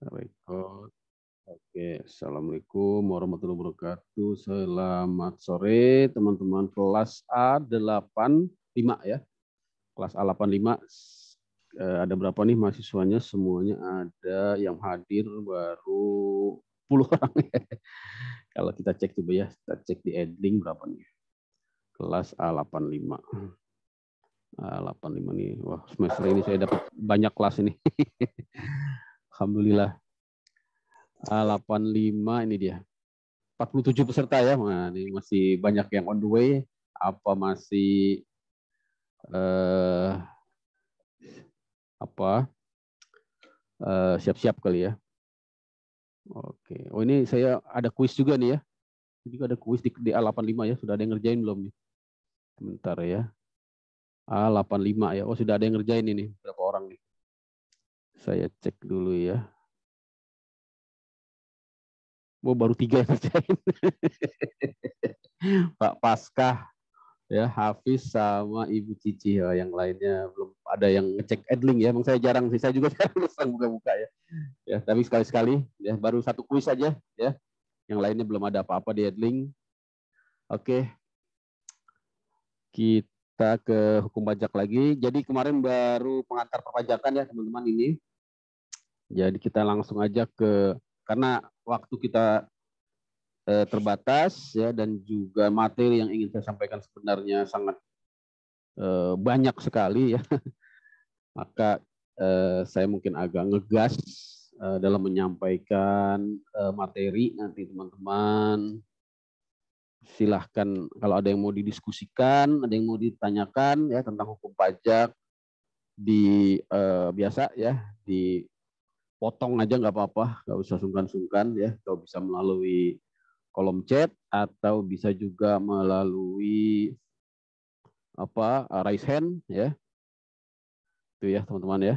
Record. Oke, Assalamualaikum warahmatullahi wabarakatuh. Selamat sore teman-teman kelas A85 ya. Kelas A85. Ada berapa nih mahasiswanya? Semuanya ada, yang hadir baru 10 orang. Kalau kita cek coba ya, kita cek di Edlink berapa nih. Kelas A85. A85 nih. Wah, semester ini saya dapat banyak kelas ini. Alhamdulillah. A85 ini dia. 47 peserta ya. Nah, ini masih banyak yang on the way. Apa masih siap-siap kali ya. Oke. Oh, ini saya ada kuis juga nih ya. Jadi ada kuis di A85 ya. Sudah ada yang ngerjain belum nih? Sebentar ya. A85 ya. Oh, sudah ada yang ngerjain ini. Berapa orang nih? Saya cek dulu ya. Oh, baru 3 yang ngerjain. Pak Paskah, ya, Hafiz sama Ibu Cici. Ya, yang lainnya belum ada yang ngecek Edlink ya. Emang saya jarang sih. Saya juga jarang buka-buka ya. Ya, tapi sekali-sekali ya, baru satu kuis saja ya. Yang lainnya belum ada apa-apa di Edlink. Oke. Kita ke hukum pajak lagi. Jadi kemarin baru pengantar perpajakan ya, teman-teman ini. Jadi kita langsung aja karena waktu kita terbatas ya, dan juga materi yang ingin saya sampaikan sebenarnya sangat banyak sekali ya. Maka saya mungkin agak ngegas dalam menyampaikan materi. Nanti teman-teman silahkan kalau ada yang mau didiskusikan, ada yang mau ditanyakan ya tentang hukum pajak, biasa ya, dipotong aja nggak apa-apa, nggak usah sungkan-sungkan ya. Atau bisa melalui kolom chat atau bisa juga melalui raise hand ya. Itu ya teman-teman ya.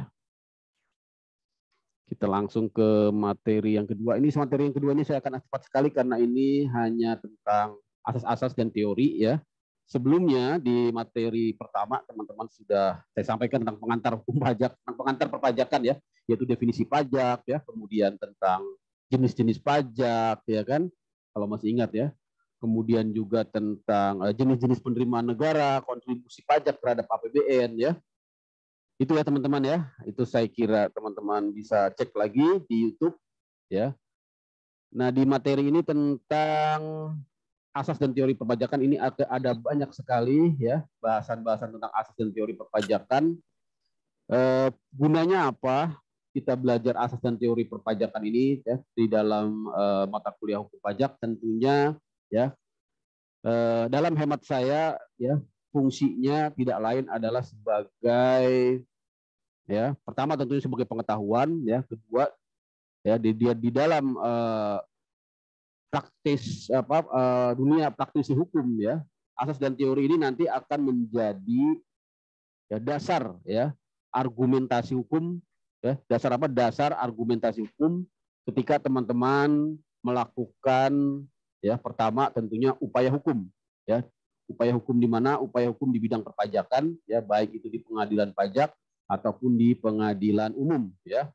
Kita langsung ke materi yang kedua. Ini materi yang kedua ini saya akan cepat sekali karena ini hanya tentang asas-asas dan teori ya. Sebelumnya di materi pertama teman-teman sudah saya sampaikan tentang pengantar hukum pajak, tentang pengantar perpajakan ya, yaitu definisi pajak ya, kemudian tentang jenis-jenis pajak ya kan, kalau masih ingat ya. Kemudian juga tentang jenis-jenis penerimaan negara, kontribusi pajak terhadap APBN ya. Itu ya teman-teman ya. Itu saya kira teman-teman bisa cek lagi di YouTube ya. Nah, di materi ini tentang asas dan teori perpajakan ini ada banyak sekali ya bahasan-bahasan tentang asas dan teori perpajakan. Gunanya apa? Kita belajar asas dan teori perpajakan ini ya di dalam mata kuliah hukum pajak tentunya ya. Dalam hemat saya ya, fungsinya tidak lain adalah sebagai ya, pertama tentunya sebagai pengetahuan ya, kedua ya di dalam praktis dunia praktisi hukum ya, asas dan teori ini nanti akan menjadi ya dasar ya argumentasi hukum ya, dasar argumentasi hukum ketika teman-teman melakukan ya, pertama tentunya upaya hukum ya. Upaya hukum di mana? Upaya hukum di bidang perpajakan ya, baik itu di pengadilan pajak ataupun di pengadilan umum ya.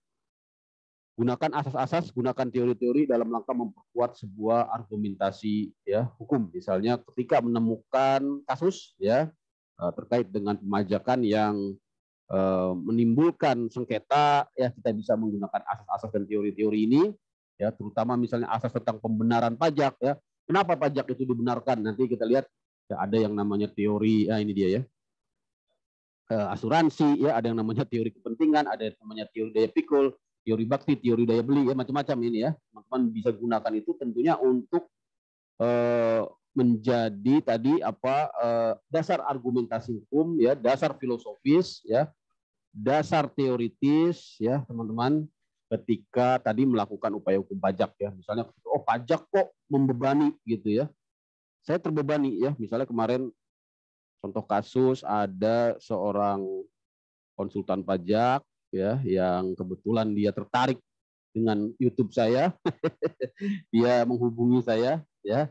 Gunakan asas-asas, gunakan teori-teori dalam rangka memperkuat sebuah argumentasi ya hukum. Misalnya ketika menemukan kasus ya terkait dengan pemajakan yang menimbulkan sengketa ya, kita bisa menggunakan asas-asas dan teori-teori ini ya, terutama misalnya asas tentang pembenaran pajak ya. Kenapa pajak itu dibenarkan? Nanti kita lihat ya, ada yang namanya teori ini dia ya, asuransi ya, ada yang namanya teori kepentingan, ada yang namanya teori daya pikul, teori bakti, teori daya beli ya, macam-macam ini ya. Teman-teman bisa gunakan itu tentunya untuk menjadi tadi dasar argumentasi hukum ya, dasar filosofis ya, dasar teoritis ya teman-teman, ketika tadi melakukan upaya hukum pajak ya. Misalnya oh pajak kok membebani gitu ya, saya terbebani ya. Misalnya kemarin contoh kasus, ada seorang konsultan pajak ya yang kebetulan dia tertarik dengan YouTube saya. Dia menghubungi saya ya,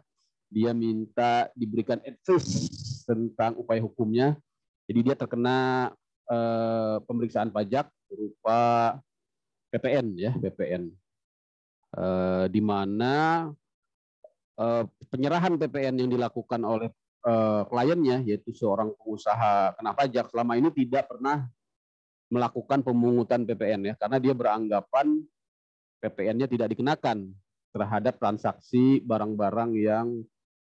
dia minta diberikan advice tentang upaya hukumnya. Jadi dia terkena pemeriksaan pajak berupa PPN ya, PPN. di mana penyerahan PPN yang dilakukan oleh kliennya, yaitu seorang pengusaha kena pajak, selama ini tidak pernah melakukan pemungutan PPN ya, karena dia beranggapan PPN-nya tidak dikenakan terhadap transaksi barang-barang yang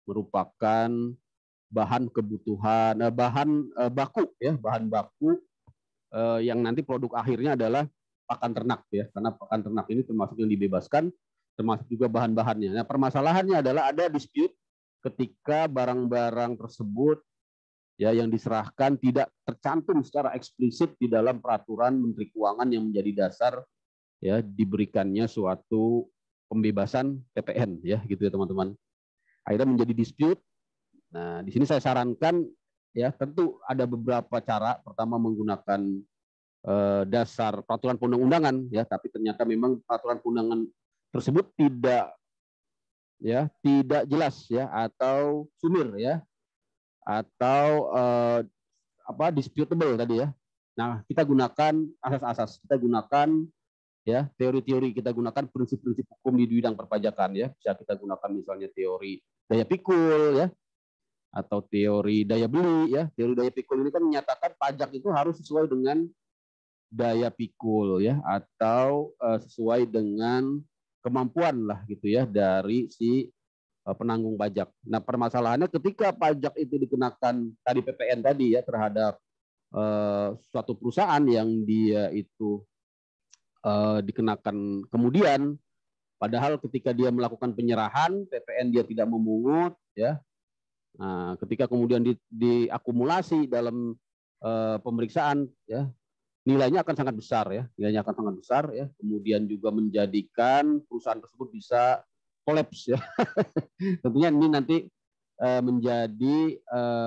merupakan bahan kebutuhan, baku ya, bahan baku yang nanti produk akhirnya adalah pakan ternak ya, karena pakan ternak ini termasuk yang dibebaskan, termasuk juga bahan-bahannya. Nah, permasalahannya adalah ada dispute ketika barang-barang tersebut ya yang diserahkan tidak tercantum secara eksplisit di dalam peraturan Menteri Keuangan yang menjadi dasar ya diberikannya suatu pembebasan PPN ya gitu ya teman-teman. Akhirnya menjadi dispute. Nah, di sini saya sarankan ya tentu ada beberapa cara. Pertama menggunakan dasar peraturan perundang-undangan ya, tapi ternyata memang peraturan perundangan tersebut tidak jelas ya atau sumir ya atau disputable tadi ya. Nah, kita gunakan asas-asas, kita gunakan ya teori-teori, kita gunakan prinsip-prinsip hukum di bidang perpajakan ya. Bisa kita gunakan misalnya teori daya pikul ya atau teori daya beli ya. Teori daya pikul ini kan menyatakan pajak itu harus sesuai dengan daya pikul ya atau sesuai dengan kemampuan lah gitu ya dari si penanggung pajak. Nah, permasalahannya ketika pajak itu dikenakan tadi PPN tadi ya terhadap suatu perusahaan yang dia itu dikenakan kemudian, padahal ketika dia melakukan penyerahan PPN dia tidak memungut ya. Nah, ketika kemudian diakumulasi dalam pemeriksaan ya, nilainya akan sangat besar ya, nilainya akan sangat besar ya. Kemudian juga menjadikan perusahaan tersebut bisa kolaps ya. Tentunya ini nanti menjadi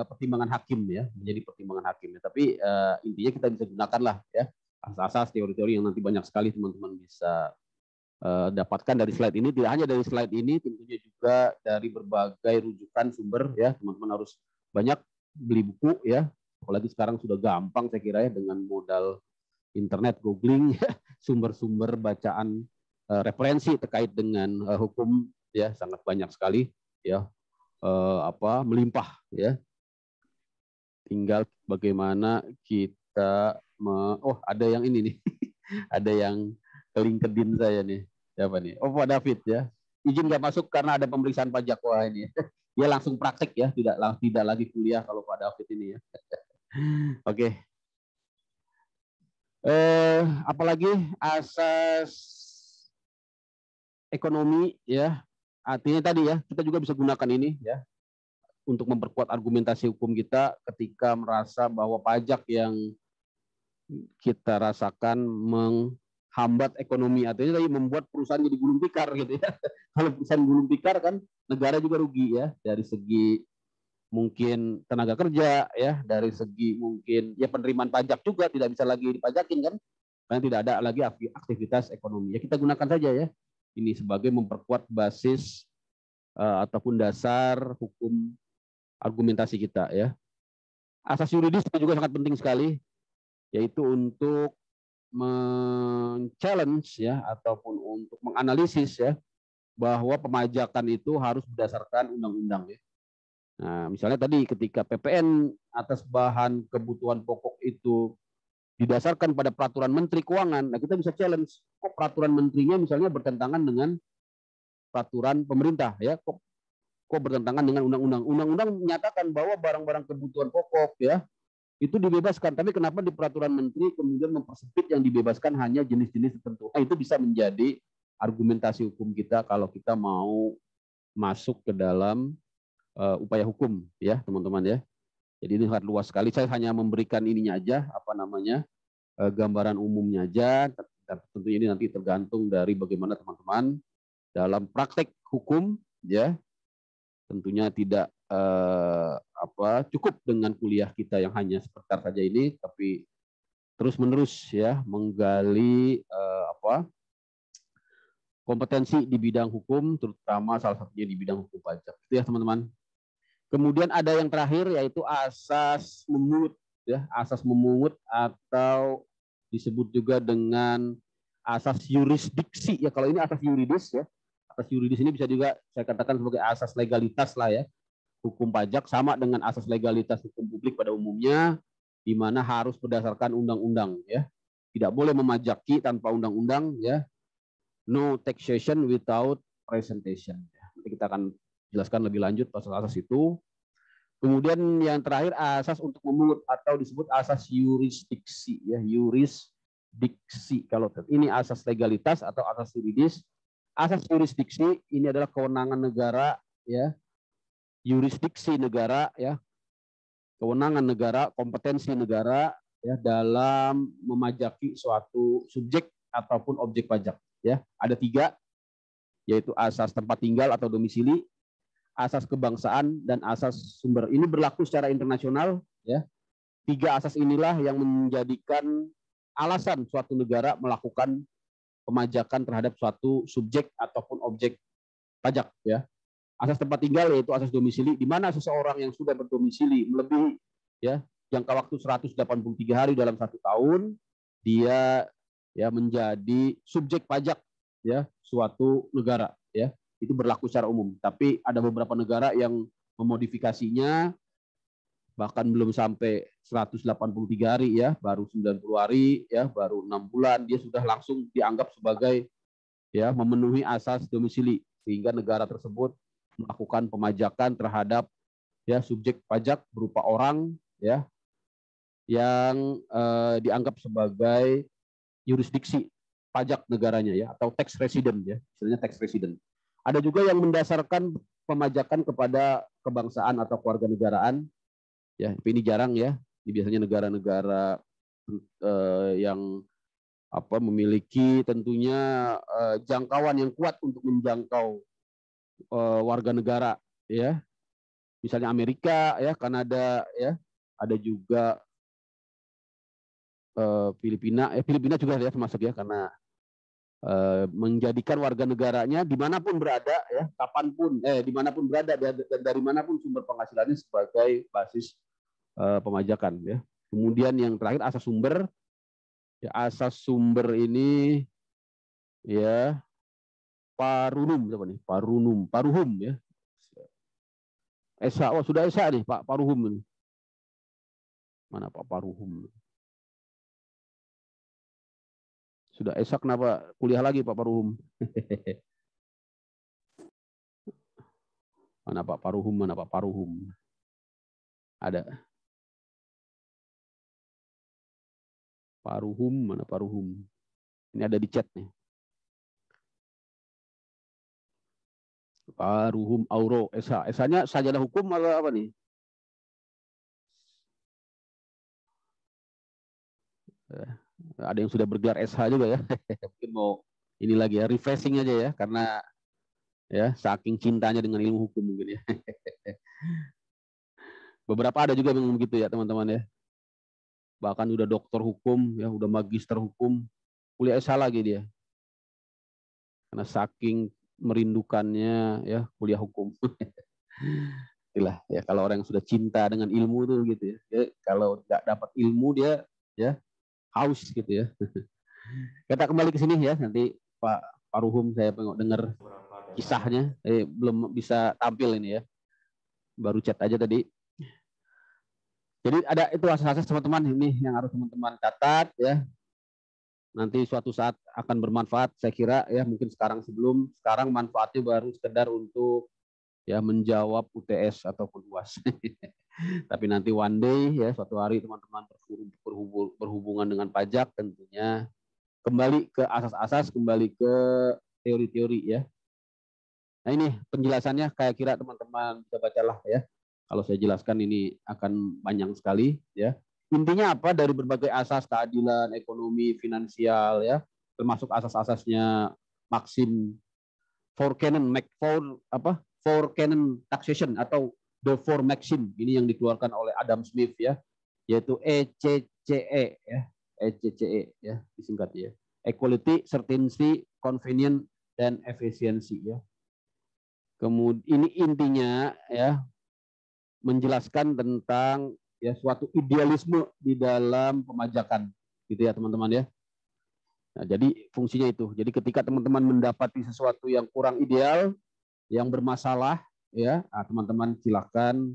pertimbangan hakim ya, menjadi pertimbangan hakim ya. Tapi intinya kita bisa gunakanlah ya asas-asas teori-teori yang nanti banyak sekali teman-teman bisa dapatkan dari slide ini. Tidak hanya dari slide ini, tentunya juga dari berbagai rujukan sumber ya. Teman-teman harus banyak beli buku ya. Apalagi sekarang sudah gampang saya kira ya dengan modal internet googling ya, sumber-sumber bacaan referensi terkait dengan hukum ya sangat banyak sekali ya melimpah ya. Tinggal bagaimana kita ada yang ini nih. Ada yang ke LinkedIn saya nih. Siapa nih? Oh, Pak David ya. Izin nggak masuk karena ada pemeriksaan pajak. Wah ini. Dia langsung praktek ya, tidak lagi kuliah kalau Pak David ini ya. Oke. Apalagi asas ekonomi ya. Artinya tadi ya, kita juga bisa gunakan ini ya untuk memperkuat argumentasi hukum kita ketika merasa bahwa pajak yang kita rasakan menghambat ekonomi, artinya tadi membuat perusahaan jadi gulung tikar gitu ya. Kalau perusahaan gulung tikar kan negara juga rugi ya dari segi mungkin tenaga kerja ya, dari segi mungkin ya penerimaan pajak juga tidak bisa lagi dipajakin kan, karena tidak ada lagi aktivitas ekonomi. Ya kita gunakan saja ya ini sebagai memperkuat basis ataupun dasar hukum argumentasi kita ya. Asas yuridis juga sangat penting sekali, yaitu untuk men-challenge ya ataupun untuk menganalisis ya bahwa pemajakan itu harus berdasarkan undang-undang ya. Nah, misalnya tadi ketika PPN atas bahan kebutuhan pokok itu didasarkan pada peraturan Menteri Keuangan, nah kita bisa challenge kok peraturan menterinya misalnya bertentangan dengan peraturan pemerintah ya, kok bertentangan dengan undang-undang. Undang-undang menyatakan bahwa barang-barang kebutuhan pokok ya itu dibebaskan, tapi kenapa di peraturan menteri kemudian mempersempit yang dibebaskan hanya jenis-jenis tertentu? Nah, itu bisa menjadi argumentasi hukum kita kalau kita mau masuk ke dalam upaya hukum ya teman-teman ya. Jadi ini sangat luas sekali. Saya hanya memberikan ininya aja, gambaran umumnya aja. Tentunya ini nanti tergantung dari bagaimana teman-teman dalam praktek hukum ya. Tentunya tidak cukup dengan kuliah kita yang hanya sebentar saja ini, tapi terus-menerus ya menggali kompetensi di bidang hukum, terutama salah satunya di bidang hukum pajak. Itu ya teman-teman. Kemudian ada yang terakhir yaitu asas memungut ya, asas memungut atau disebut juga dengan asas yurisdiksi ya. Kalau ini asas yuridis ya. Asas yuridis ini bisa juga saya katakan sebagai asas legalitas lah ya. Hukum pajak sama dengan asas legalitas hukum publik pada umumnya, di mana harus berdasarkan undang-undang ya. Tidak boleh memajaki tanpa undang-undang ya. No taxation without presentation. Nanti kita akan jelaskan lebih lanjut asas-asas itu. Kemudian yang terakhir asas untuk memungut atau disebut asas yurisdiksi ya, yurisdiksi. Kalau ini asas legalitas atau asas yuridis. Asas yurisdiksi ini adalah kewenangan negara ya, yurisdiksi negara ya, kewenangan negara, kompetensi negara ya dalam memajaki suatu subjek ataupun objek pajak ya. Ada 3, yaitu asas tempat tinggal atau domisili, asas kebangsaan, dan asas sumber. Ini berlaku secara internasional ya. 3 asas inilah yang menjadikan alasan suatu negara melakukan pemajakan terhadap suatu subjek ataupun objek pajak ya. Asas tempat tinggal yaitu asas domisili, di mana seseorang yang sudah berdomisili melebihi ya jangka waktu 183 hari dalam 1 tahun, dia ya menjadi subjek pajak ya suatu negara ya. Itu berlaku secara umum. Tapi ada beberapa negara yang memodifikasinya, bahkan belum sampai 183 hari ya, baru 90 hari ya, baru 6 bulan dia sudah langsung dianggap sebagai ya memenuhi asas domisili, sehingga negara tersebut melakukan pemajakan terhadap ya subjek pajak berupa orang ya yang dianggap sebagai yurisdiksi pajak negaranya ya, atau tax resident ya, istilahnya tax resident. Ada juga yang mendasarkan pemajakan kepada kebangsaan atau kewarganegaraan. Ya, tapi ini jarang ya. Ini biasanya negara-negara yang memiliki tentunya jangkauan yang kuat untuk menjangkau warga negara ya. Misalnya Amerika ya, Kanada ya, ada juga Filipina. Filipina juga ya termasuk ya, karena menjadikan warga negaranya dimanapun berada ya, kapanpun dimanapun berada dan dari manapun sumber penghasilannya sebagai basis pemajakan ya. Kemudian yang terakhir asas sumber ya, asas sumber ini ya parunum apa nih, paruhum ya. Esa, sudah esa nih Pak Paruhum ini. Mana Pak Paruhum? Sudah esa, kenapa kuliah lagi Pak Paruhum? Mana Pak Paruhum? Mana Pak Paruhum? Ada. Paruhum, mana Paruhum? Ini ada di chat nih. Paruhum Auro, esa. Esanya sajadah hukum atau apa nih? Ada yang sudah bergelar SH juga ya. Mungkin mau ini lagi ya, refreshing aja ya, karena ya saking cintanya dengan ilmu hukum mungkin ya. Beberapa ada juga yang begitu ya teman-teman ya. Bahkan udah doktor hukum ya, udah magister hukum, kuliah SH lagi dia. Karena saking merindukannya ya kuliah hukum. Itulah ya, kalau orang yang sudah cinta dengan ilmu itu gitu ya. Kalau tidak dapat ilmu dia ya haus gitu ya. Kita kembali ke sini ya, nanti Pak Paruhum saya dengar kisahnya, belum bisa tampil ini ya, baru chat aja tadi. Jadi ada itu asas-asas teman-teman ini yang harus teman-teman catat ya. Nanti suatu saat akan bermanfaat saya kira ya, mungkin sekarang manfaatnya baru sekedar untuk ya menjawab UTS ataupun UAS. Tapi nanti one day ya, suatu hari teman-teman berhubungan dengan pajak, tentunya kembali ke asas-asas, kembali ke teori-teori ya. Nah ini penjelasannya, kayak kira teman-teman bisa bacalah ya. Kalau saya jelaskan ini akan panjang sekali ya. Intinya apa dari berbagai asas keadilan, ekonomi, finansial ya, termasuk asas-asasnya Maxim Four Canon Taxation atau The Four Maxim, ini yang dikeluarkan oleh Adam Smith ya, yaitu ECCE ya, ECCE ya disingkat ya. Equality, Certainty, Convenience, dan Efficiency ya. Kemudian ini intinya ya menjelaskan tentang ya suatu idealisme di dalam pemajakan gitu ya teman-teman ya. Nah, jadi fungsinya itu. Jadi ketika teman-teman mendapati sesuatu yang kurang ideal, yang bermasalah, ya, teman-teman silakan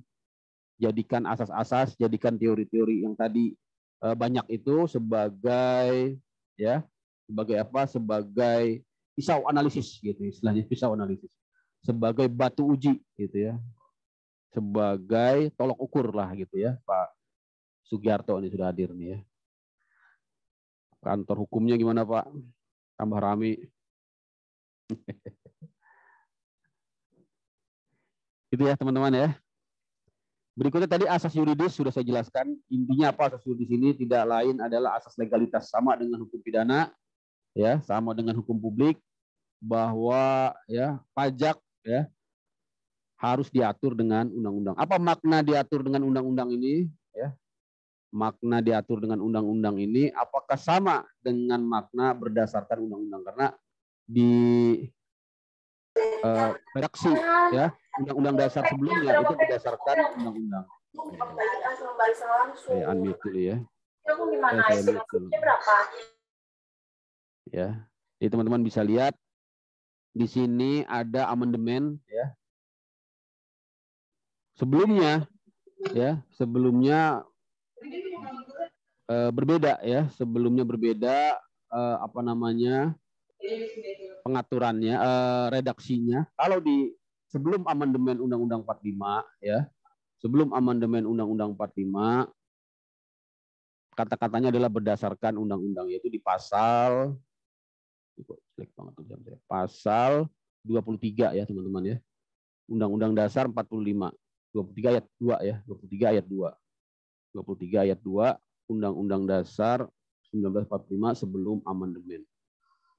jadikan asas-asas, jadikan teori-teori yang tadi banyak itu sebagai, ya, sebagai apa? Sebagai pisau analisis gitu, istilahnya pisau analisis. Sebagai batu uji gitu ya. Sebagai tolok ukur lah gitu ya. Pak Sugiarto ini sudah hadir nih ya. Kantor hukumnya gimana Pak? Tambah rame. Itu ya teman-teman ya. Berikutnya tadi asas yuridis sudah saya jelaskan. Intinya apa asas yuridis ini? Tidak lain adalah asas legalitas, sama dengan hukum pidana, ya, sama dengan hukum publik, bahwa ya pajak ya harus diatur dengan undang-undang. Apa makna diatur dengan undang-undang ini? Ya, makna diatur dengan undang-undang ini apakah sama dengan makna berdasarkan undang-undang? Karena di redaksi ya undang-undang dasar sebelumnya itu berdasarkan undang-undang. Saya unmute dulu ya. Ya, jadi teman-teman bisa lihat di sini ada amandemen ya. Sebelumnya berbeda ya, sebelumnya berbeda apa namanya pengaturannya, redaksinya. Kalau di sebelum amandemen Undang-Undang 45 ya, sebelum amandemen Undang-Undang 45 kata-katanya adalah berdasarkan undang-undang, yaitu di pasal pasal 23 ya teman-teman ya. Undang-Undang Dasar 45. 23 ayat 2 ya, 23 ayat 2. 23 ayat 2 Undang-Undang Dasar 1945 sebelum amandemen.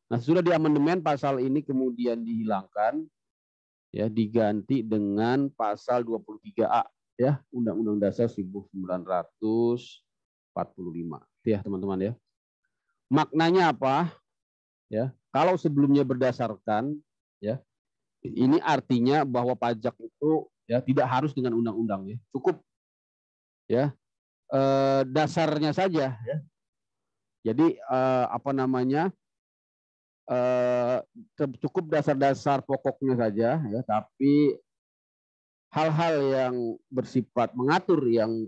Nah, sudah di amandemen pasal ini kemudian dihilangkan ya, diganti dengan pasal 23A ya, Undang-Undang Dasar 1945. Itu ya, teman-teman ya. Maknanya apa? Ya, kalau sebelumnya berdasarkan ya, ini artinya bahwa pajak itu ya tidak harus dengan undang-undang ya. Cukup ya dasarnya saja ya. Jadi apa namanya? Cukup dasar-dasar pokoknya saja ya, tapi hal-hal yang bersifat mengatur yang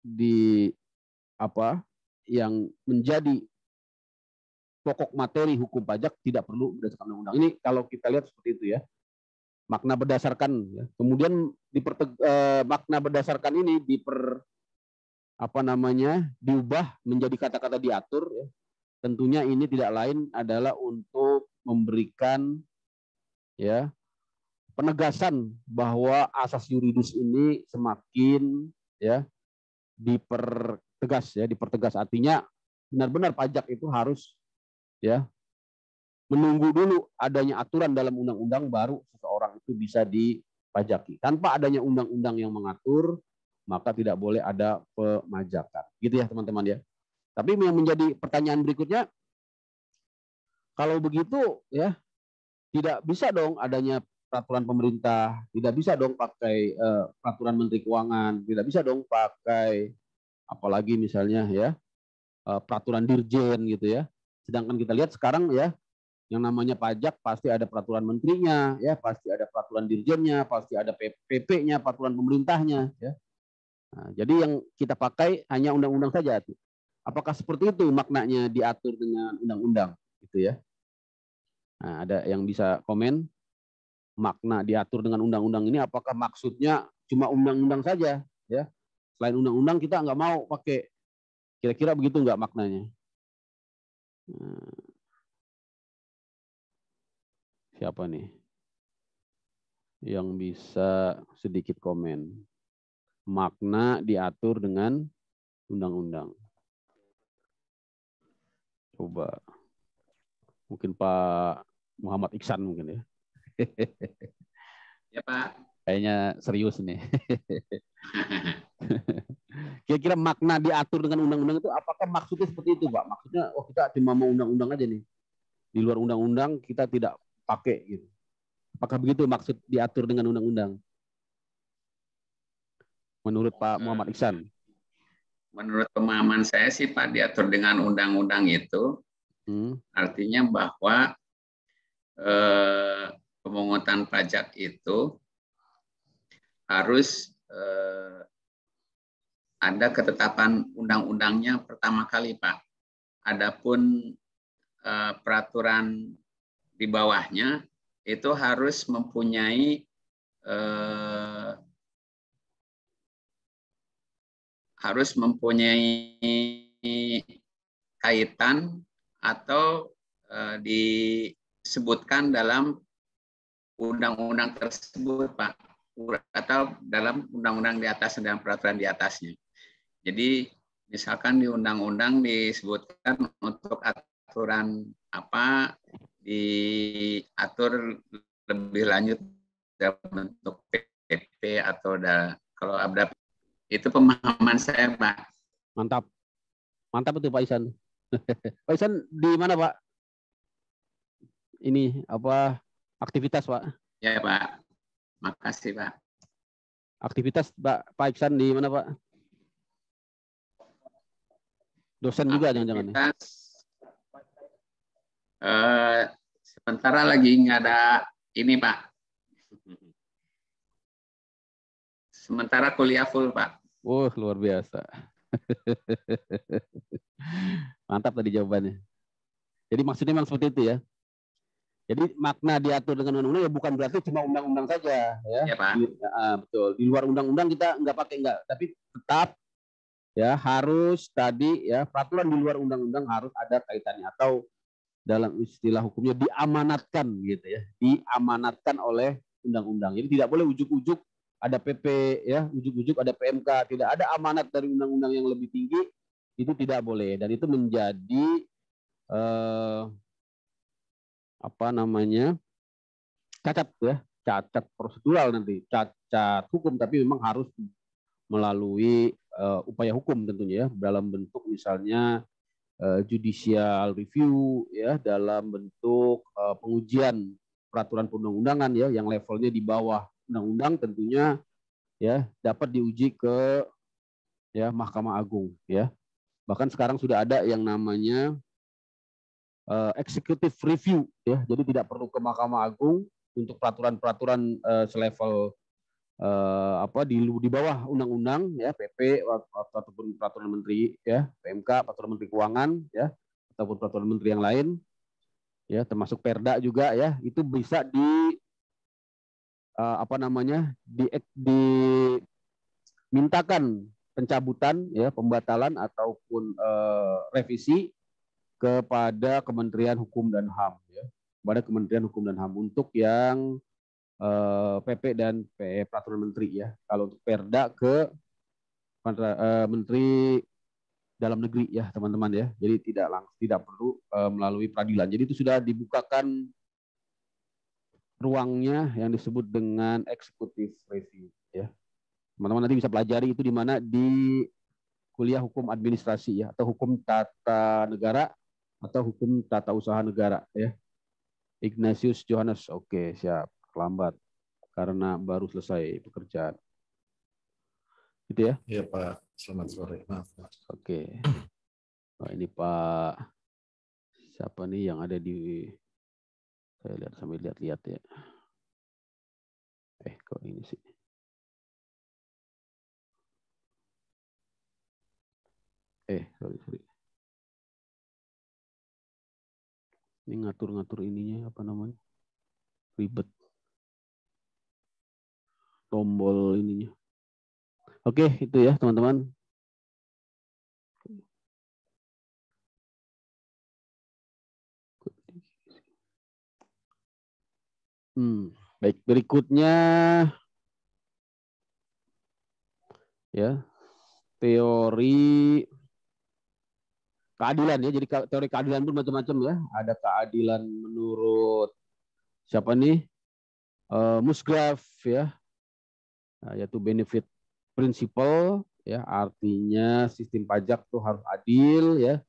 di apa yang menjadi pokok materi hukum pajak tidak perlu berdasarkan undang-undang. Ini kalau kita lihat seperti itu ya. Makna berdasarkan ya. Kemudian makna berdasarkan ini diubah menjadi kata-kata diatur ya. Tentunya ini tidak lain adalah untuk memberikan ya penegasan bahwa asas yuridis ini semakin ya dipertegas artinya benar-benar pajak itu harus ya menunggu dulu adanya aturan dalam undang-undang baru seseorang itu bisa dipajaki. Tanpa adanya undang-undang yang mengatur, maka tidak boleh ada pemajakan. Gitu ya teman-teman ya. Tapi yang menjadi pertanyaan berikutnya, kalau begitu ya tidak bisa dong adanya peraturan pemerintah, tidak bisa dong pakai peraturan Menteri Keuangan, tidak bisa dong pakai apalagi misalnya ya peraturan dirjen gitu ya. Sedangkan kita lihat sekarang ya yang namanya pajak pasti ada peraturan menterinya, ya pasti ada peraturan dirjennya, pasti ada PP-nya, peraturan pemerintahnya. Ya. Nah, jadi yang kita pakai hanya undang-undang saja. Apakah seperti itu maknanya diatur dengan undang-undang, gitu ya? Nah, ada yang bisa komen makna diatur dengan undang-undang ini? Apakah maksudnya cuma undang-undang saja? Ya, selain undang-undang kita nggak mau pakai. Kira-kira begitu nggak maknanya? Nah, siapa nih yang bisa sedikit komen? Makna diatur dengan undang-undang. Coba. Mungkin Pak Muhammad Iksan mungkin ya. Ya Pak. Kayaknya serius nih. Kira-kira makna diatur dengan undang-undang itu apakah maksudnya seperti itu Pak? Maksudnya kita cuma mau undang-undang aja nih. Di luar undang-undang kita tidak pakai gitu. Apakah begitu maksud diatur dengan undang-undang? Menurut Pak Muhammad Iksan. menurut pemahaman saya sih Pak, diatur dengan undang-undang itu artinya bahwa pemungutan pajak itu harus ada ketetapan undang-undangnya pertama kali Pak. Adapun peraturan di bawahnya itu harus mempunyai kaitan atau disebutkan dalam undang-undang tersebut Pak, atau dalam undang-undang di atas dan peraturan di atasnya. Jadi misalkan di undang-undang disebutkan untuk aturan apa diatur lebih lanjut dalam bentuk PP atau kalau ada, itu pemahaman saya Pak. Mantap. Mantap itu Pak Ihsan. Pak Ihsan di mana Pak? Ini apa aktivitas Pak? Ya Pak. Makasih Pak. Aktivitas Pak Ihsan di mana Pak? Dosen juga jangan-jangan. Sementara lagi nggak ada ini Pak. Sementara kuliah full Pak. Luar biasa. Mantap tadi jawabannya. Jadi maksudnya memang seperti itu ya. Jadi makna diatur dengan undang-undang ya bukan berarti cuma undang-undang saja ya. Ya Pak. Betul. Di luar undang-undang kita nggak pakai tapi tetap ya harus tadi ya peraturan di luar undang-undang harus ada kaitannya atau dalam istilah hukumnya diamanatkan gitu ya. Diamanatkan oleh undang-undang. Jadi tidak boleh ujuk-ujuk ada PP ya, ujuk-ujuk ada PMK, tidak ada amanat dari undang-undang yang lebih tinggi, itu tidak boleh dan itu menjadi cacat ya, cacat prosedural nanti, cacat hukum, tapi memang harus melalui upaya hukum tentunya ya, dalam bentuk misalnya judicial review ya, dalam bentuk pengujian peraturan perundang-undangan ya, yang levelnya di bawah undang-undang tentunya ya dapat diuji ke ya Mahkamah Agung ya. Bahkan sekarang sudah ada yang namanya executive review ya. Jadi tidak perlu ke Mahkamah Agung untuk peraturan-peraturan selevel di bawah undang-undang ya, PP ataupun peraturan menteri ya, PMK, peraturan menteri keuangan ya, ataupun peraturan menteri yang lain ya, termasuk Perda juga ya, itu bisa dimintakan pencabutan ya, pembatalan ataupun revisi kepada Kementerian Hukum dan HAM ya, kepada Kementerian Hukum dan HAM untuk yang PP dan peraturan menteri ya. Kalau untuk Perda ke Menteri Dalam Negeri ya teman-teman ya. Jadi tidak perlu melalui peradilan. Jadi itu sudah dibukakan ruangnya yang disebut dengan executive review ya. Teman-teman nanti bisa pelajari itu di mana, di kuliah hukum administrasi ya, atau hukum tata negara atau hukum tata usaha negara ya. Ignatius Johannes, oke siap, lambat karena baru selesai pekerjaan. Gitu ya? Iya Pak, selamat sore. Maaf Pak. Oke. Nah, ini Pak siapa nih yang ada di, saya lihat sambil lihat-lihat ya. Kok ini sih? Sorry. Ini ngatur-ngatur ininya apa namanya? Ribet. Tombol ininya. Oke, itu ya teman-teman. Baik, berikutnya ya teori keadilan ya. Jadi teori keadilan pun macam-macam ya. Ada keadilan menurut siapa nih? Musgrave ya. Nah, yaitu benefit principle ya, artinya sistem pajak tuh harus adil ya.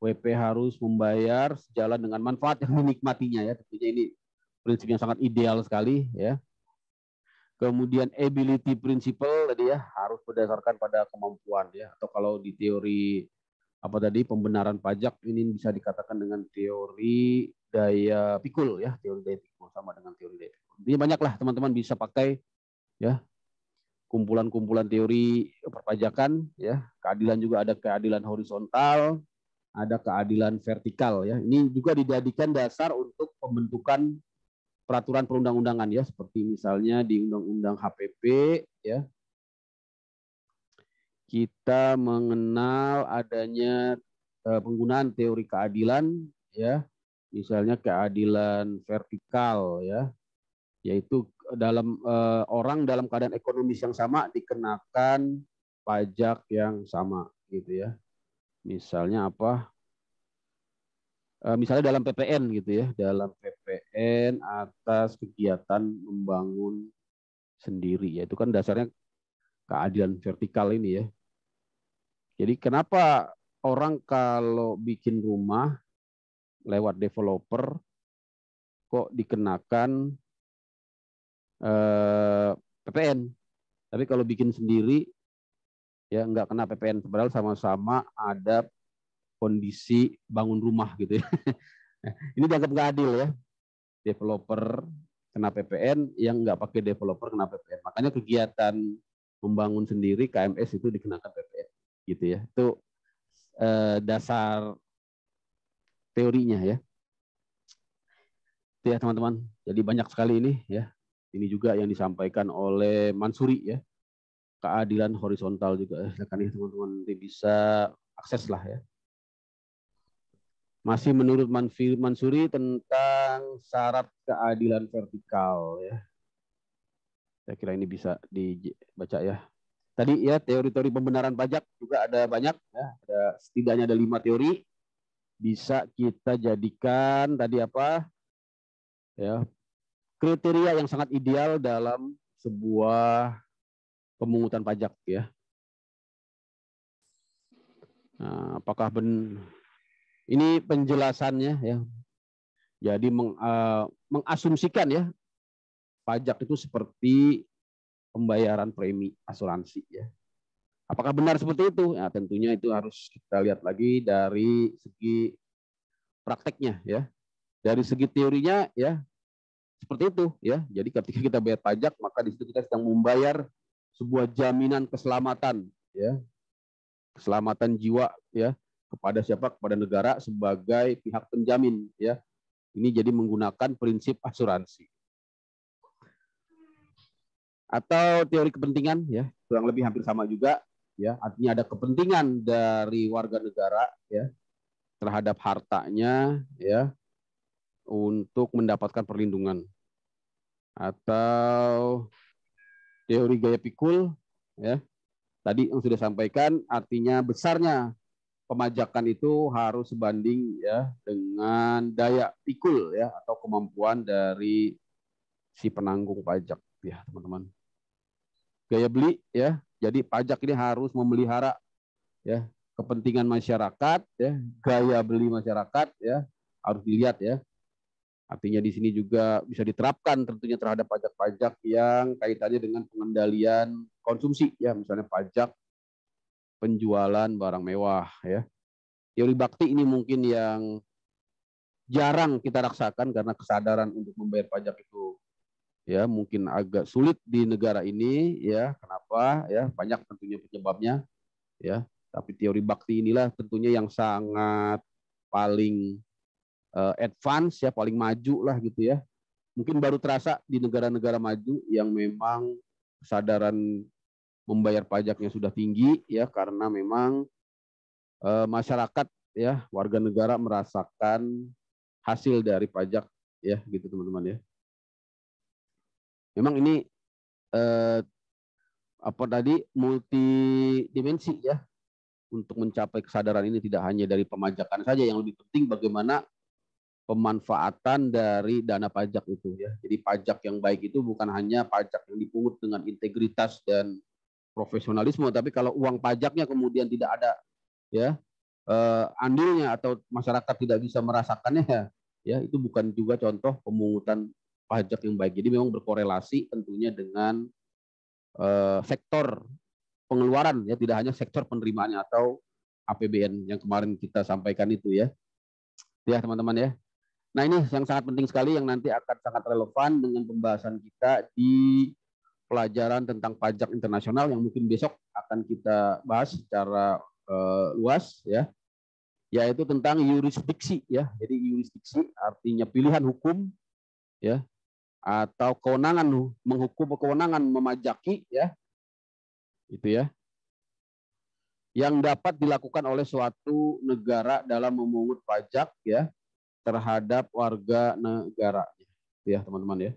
WP harus membayar sejalan dengan manfaat yang dinikmatinya ya. Tentunya ini prinsip yang sangat ideal sekali ya. Kemudian ability principle tadi ya, harus berdasarkan pada kemampuan ya. Atau kalau di teori apa tadi, pembenaran pajak, ini bisa dikatakan dengan teori daya pikul ya, teori daya pikul sama dengan teori daya pikul. Jadi banyaklah teman-teman bisa pakai ya, kumpulan-kumpulan teori perpajakan ya. Keadilan juga ada keadilan horizontal, ada keadilan vertikal ya. Ini juga dijadikan dasar untuk pembentukan peraturan perundang-undangan ya, seperti misalnya di Undang-Undang HPP ya. Kita mengenal adanya penggunaan teori keadilan ya. Misalnya keadilan vertikal ya, yaitu dalam orang dalam keadaan ekonomis yang sama dikenakan pajak yang sama gitu ya. Misalnya apa? Misalnya dalam PPN gitu ya, dalam PPN atas kegiatan membangun sendiri ya, itu kan dasarnya keadilan vertikal ini ya. Jadi kenapa orang kalau bikin rumah lewat developer kok dikenakan PPN, tapi kalau bikin sendiri ya nggak kena PPN, padahal sama-sama ada kondisi bangun rumah gitu ya. Ini dianggap nggak adil ya. Developer kena PPN, yang nggak pakai developer kena PPN. Makanya kegiatan membangun sendiri KMS itu dikenakan PPN gitu ya. Itu dasar teorinya ya. Itu ya teman-teman. Jadi banyak sekali ini ya. Ini juga yang disampaikan oleh Mansuri ya. Keadilan horizontal juga. Silakan ya teman-teman, nanti bisa akses lah ya. Masih menurut Mansuri tentang syarat keadilan vertikal ya. Saya kira ini bisa dibaca ya. Tadi ya, teori-teori pembenaran pajak juga ada banyak ya. Ada setidaknya ada 5 teori. Bisa kita jadikan tadi apa? Ya, kriteria yang sangat ideal dalam sebuah pemungutan pajak ya. Nah, apakah benar? Ini penjelasannya ya. Jadi mengasumsikan ya, pajak itu seperti pembayaran premi asuransi ya. Apakah benar seperti itu? Ya, tentunya itu harus kita lihat lagi dari segi prakteknya ya. Dari segi teorinya ya seperti itu ya. Jadi ketika kita bayar pajak, maka di situ kita sedang membayar sebuah jaminan keselamatan ya. Keselamatan jiwa ya, kepada siapa? Kepada negara sebagai pihak penjamin ya. Ini jadi menggunakan prinsip asuransi. Atau teori kepentingan ya, kurang lebih hampir sama juga ya. Artinya ada kepentingan dari warga negara ya terhadap hartanya ya untuk mendapatkan perlindungan. Atau teori gaya pikul ya. Tadi yang sudah sampaikan, artinya besarnya pemajakan itu harus sebanding ya dengan daya pikul ya atau kemampuan dari si penanggung pajak ya teman-teman. Gaya beli ya, jadi pajak ini harus memelihara ya kepentingan masyarakat ya, gaya beli masyarakat ya harus dilihat ya. Artinya di sini juga bisa diterapkan tentunya terhadap pajak-pajak yang kaitannya dengan pengendalian konsumsi ya, misalnya pajak penjualan barang mewah ya. Teori bakti ini mungkin yang jarang kita rasakan karena kesadaran untuk membayar pajak itu ya mungkin agak sulit di negara ini ya. Kenapa ya? Banyak tentunya penyebabnya ya. Tapi teori bakti inilah tentunya yang sangat paling advance ya, paling maju lah gitu ya. Mungkin baru terasa di negara-negara maju yang memang kesadaran membayar pajaknya sudah tinggi ya, karena memang masyarakat ya, warga negara merasakan hasil dari pajak ya gitu teman-teman ya. Memang ini apa tadi multidimensi ya untuk mencapai kesadaran ini, tidak hanya dari pemajakan saja, yang lebih penting bagaimana pemanfaatan dari dana pajak itu ya. Jadi pajak yang baik itu bukan hanya pajak yang dipungut dengan integritas dan profesionalisme, tapi kalau uang pajaknya kemudian tidak ada ya andilnya atau masyarakat tidak bisa merasakannya ya, itu bukan juga contoh pemungutan pajak yang baik. Jadi memang berkorelasi tentunya dengan sektor pengeluaran ya, tidak hanya sektor penerimaannya atau APBN yang kemarin kita sampaikan itu ya. Ya teman-teman ya. Nah ini yang sangat penting sekali yang nanti akan sangat relevan dengan pembahasan kita di pelajaran tentang pajak internasional yang mungkin besok akan kita bahas secara luas ya, yaitu tentang yurisdiksi ya. Jadi yurisdiksi artinya pilihan hukum ya, atau kewenangan menghukum, kewenangan memajaki ya, itu ya, yang dapat dilakukan oleh suatu negara dalam memungut pajak ya terhadap warga negara ya teman-teman ya.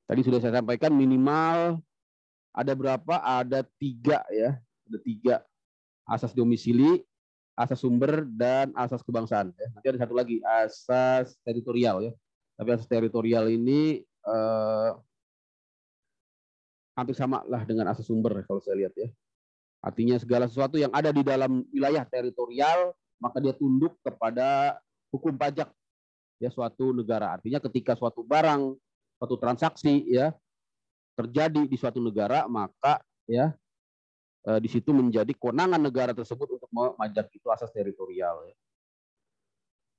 Tadi sudah saya sampaikan minimal ada berapa? Ada 3 ya, ada 3 asas domisili, asas sumber, dan asas kebangsaan. Ya. Nanti ada satu lagi asas teritorial ya. Tapi asas teritorial ini hampir sama lah dengan asas sumber kalau saya lihat ya. Artinya segala sesuatu yang ada di dalam wilayah teritorial maka dia tunduk kepada hukum pajak ya suatu negara. Artinya ketika suatu barang, suatu transaksi ya terjadi di suatu negara maka ya di situ menjadi kewenangan negara tersebut untuk memajak, itu asas teritorial ya.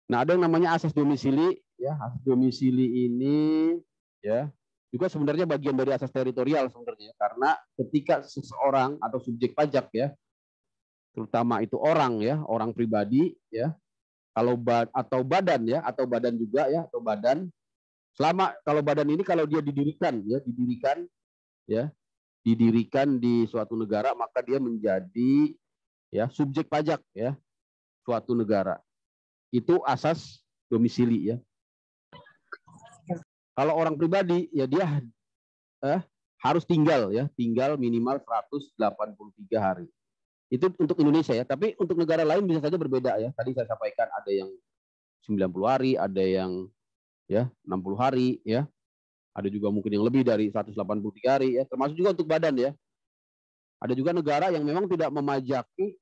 Nah, ada yang namanya asas domisili ya. Asas domisili ini ya juga sebenarnya bagian dari asas teritorial sebenarnya, karena ketika seseorang atau subjek pajak ya, terutama itu orang ya, orang pribadi ya, kalau atau badan ya, atau badan juga ya, atau badan, selama kalau badan ini kalau dia didirikan di suatu negara maka dia menjadi ya subjek pajak ya suatu negara. Itu asas domisili ya. Kalau orang pribadi ya dia harus tinggal minimal 183 hari. Itu untuk Indonesia ya, tapi untuk negara lain bisa saja berbeda ya. Tadi saya sampaikan ada yang 90 hari, ada yang ya 60 hari ya. Ada juga mungkin yang lebih dari 183 hari ya, termasuk juga untuk badan ya. Ada juga negara yang memang tidak memajaki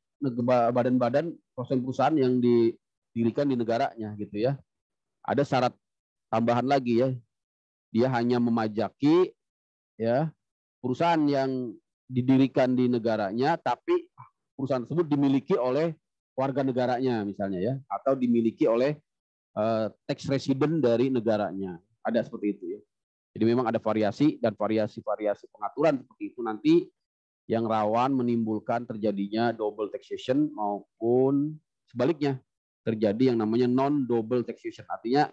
badan-badan perusahaan yang didirikan di negaranya gitu ya. Ada syarat tambahan lagi ya. Dia hanya memajaki ya perusahaan yang didirikan di negaranya tapi perusahaan tersebut dimiliki oleh warga negaranya misalnya ya, atau dimiliki oleh tax resident dari negaranya. Ada seperti itu ya. Jadi memang ada variasi dan variasi-variasi pengaturan seperti itu nanti yang rawan menimbulkan terjadinya double taxation maupun sebaliknya terjadi yang namanya non double taxation. Artinya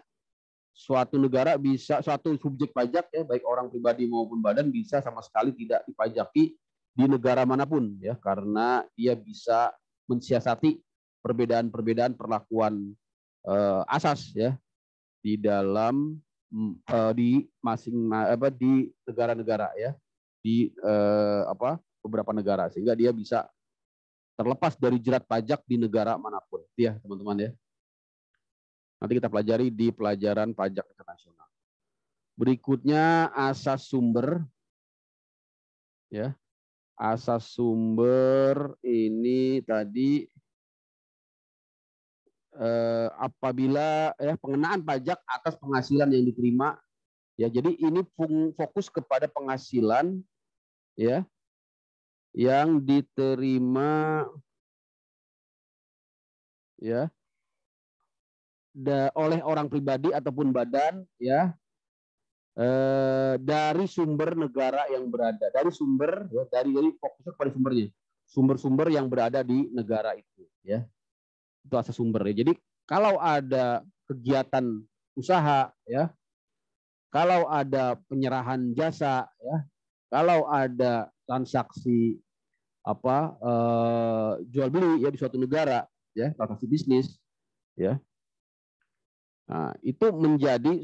suatu negara bisa, suatu subjek pajak ya baik orang pribadi maupun badan bisa sama sekali tidak dipajaki di negara manapun ya, karena dia bisa mensiasati perbedaan-perbedaan perlakuan asas ya di dalam di negara-negara ya, di beberapa negara, sehingga dia bisa terlepas dari jerat pajak di negara manapun ya teman-teman ya. Nanti kita pelajari di pelajaran pajak internasional. Berikutnya asas sumber ya. Asas sumber ini tadi apabila ya pengenaan pajak atas penghasilan yang diterima ya. Jadi ini fokus kepada penghasilan ya yang diterima ya oleh orang pribadi ataupun badan ya dari sumber negara yang berada, dari sumber ya, dari fokusnya kepada sumbernya, sumber-sumber yang berada di negara itu ya. Itu asas sumber ya. Jadi kalau ada kegiatan usaha ya, kalau ada penyerahan jasa ya, kalau ada transaksi jual beli ya di suatu negara ya, transaksi bisnis ya. Nah, itu menjadi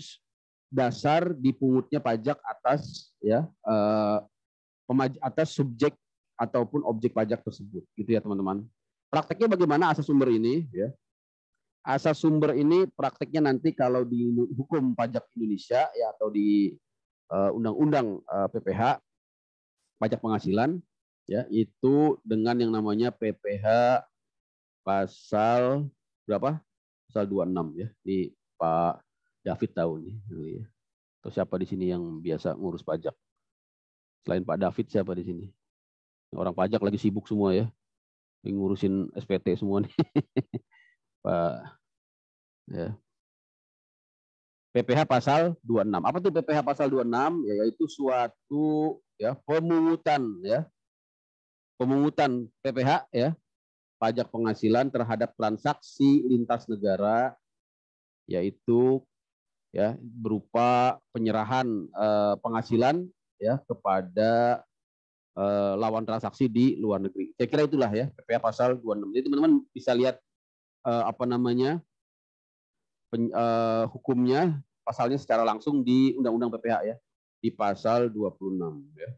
dasar dipungutnya pajak atas ya atas subjek ataupun objek pajak tersebut gitu ya teman-teman. Prakteknya bagaimana asas sumber ini ya? Asas sumber ini prakteknya nanti kalau di hukum pajak Indonesia ya atau di undang-undang PPH pajak penghasilan ya, itu dengan yang namanya PPH pasal berapa? pasal 26 ya. Ini Pak David tahu nih. Ya. Atau siapa di sini yang biasa ngurus pajak? Selain Pak David siapa di sini? Orang pajak lagi sibuk semua ya. Ngurusin SPT semua nih. Pak ya. PPh pasal 26. Apa tuh PPh pasal 26? Ya, yaitu suatu ya pemungutan ya. Pemungutan PPh ya, pajak penghasilan terhadap transaksi lintas negara, yaitu ya berupa penyerahan penghasilan ya kepada lawan transaksi di luar negeri. Saya kira itulah ya PPh pasal 26. Jadi teman-teman bisa lihat apa namanya hukumnya pasalnya secara langsung di Undang-Undang PPh ya, di pasal 26 ya.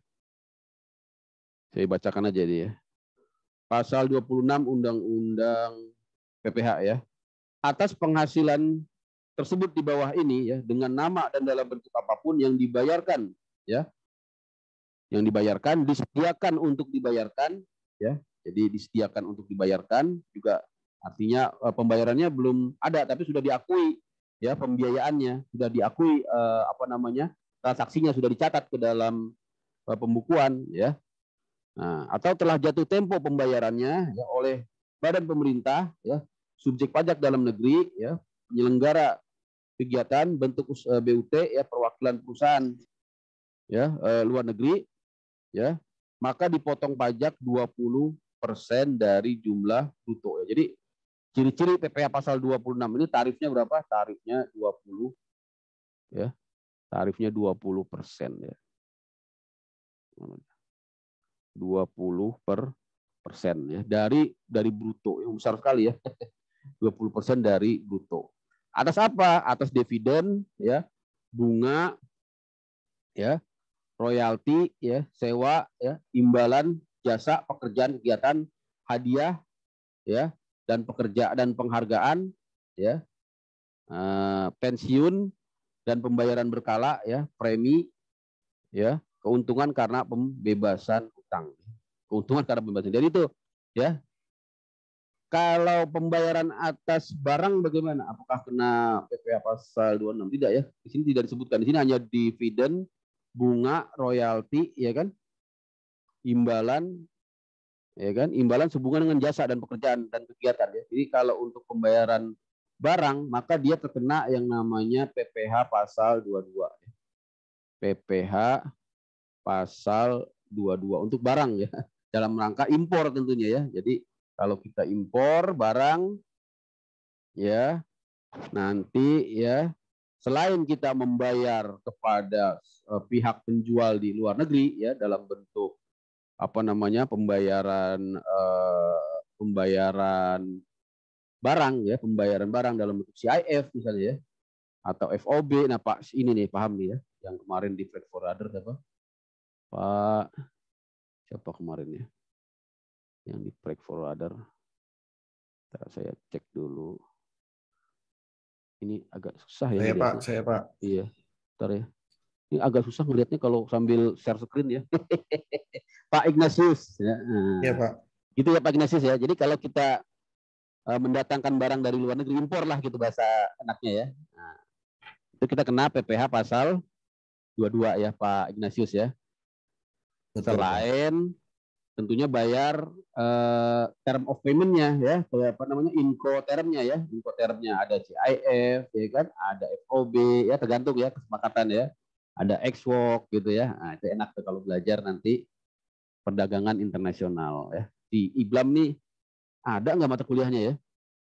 Saya bacakan aja dia. Pasal 26 Undang-Undang PPh ya. Atas penghasilan tersebut di bawah ini ya, dengan nama dan dalam bentuk apapun yang dibayarkan ya. Yang dibayarkan, disediakan untuk dibayarkan ya. Jadi disediakan untuk dibayarkan juga artinya pembayarannya belum ada tapi sudah diakui ya, pembiayaannya sudah diakui apa namanya? Transaksinya sudah dicatat ke dalam pembukuan ya. Nah, atau telah jatuh tempo pembayarannya ya oleh badan pemerintah ya, subjek pajak dalam negeri ya, penyelenggara kegiatan bentuk BUT ya, perwakilan perusahaan ya luar negeri ya, maka dipotong pajak 20% dari jumlah bruto ya. Jadi ciri-ciri PPh pasal 26 ini tarifnya berapa? Tarifnya 20 ya. Tarifnya 20% ya. 20% ya dari bruto yang besar sekali ya. 20% dari bruto. Atas apa? Atas dividen ya, bunga ya, royalti ya, sewa ya, imbalan jasa, pekerjaan, kegiatan, hadiah ya, dan pekerja dan penghargaan ya, pensiun dan pembayaran berkala ya, premi ya, keuntungan karena pembebasan utang. Keuntungan karena pembebasan. Jadi itu ya. Kalau pembayaran atas barang bagaimana? Apakah kena PPh pasal 26? Tidak ya. Di sini tidak disebutkan. Di sini hanya dividen, bunga, royalti, ya kan? Imbalan, ya kan? Imbalan sehubungan dengan jasa dan pekerjaan dan kegiatan ya. Jadi kalau untuk pembayaran barang, maka dia terkena yang namanya PPh pasal 22. PPh pasal 22 untuk barang ya. Dalam rangka impor tentunya ya. Jadi kalau kita impor barang ya, nanti ya selain kita membayar kepada pihak penjual di luar negeri ya dalam bentuk apa namanya pembayaran barang ya, pembayaran barang dalam bentuk CIF misalnya ya, atau FOB. Nah Pak ini nih paham nih ya, yang kemarin di freight forwarder siapa? Pak siapa kemarin ya? Yang di freight forwarder. Saya cek dulu. Ini agak susah ya. Saya Pak. Iya, bentar ya. Ini agak susah melihatnya kalau sambil share screen ya. Pak Ignatius. Ya. Iya Pak. Gitu ya Pak Ignatius ya. Jadi kalau kita mendatangkan barang dari luar negeri, impor lah gitu bahasa enaknya ya. Nah, itu kita kena PPh pasal 22 ya Pak Ignatius ya. Betul, selain Pak. Tentunya bayar term of payment-nya ya, kayak apa namanya incotermnya ya, incotermnya ada CIF ya kan, ada FOB ya, tergantung ya kesepakatan ya, ada X-Work gitu ya. Nah, itu enak tuh kalau belajar nanti perdagangan internasional ya. Di IBLAM nih ada nggak mata kuliahnya ya?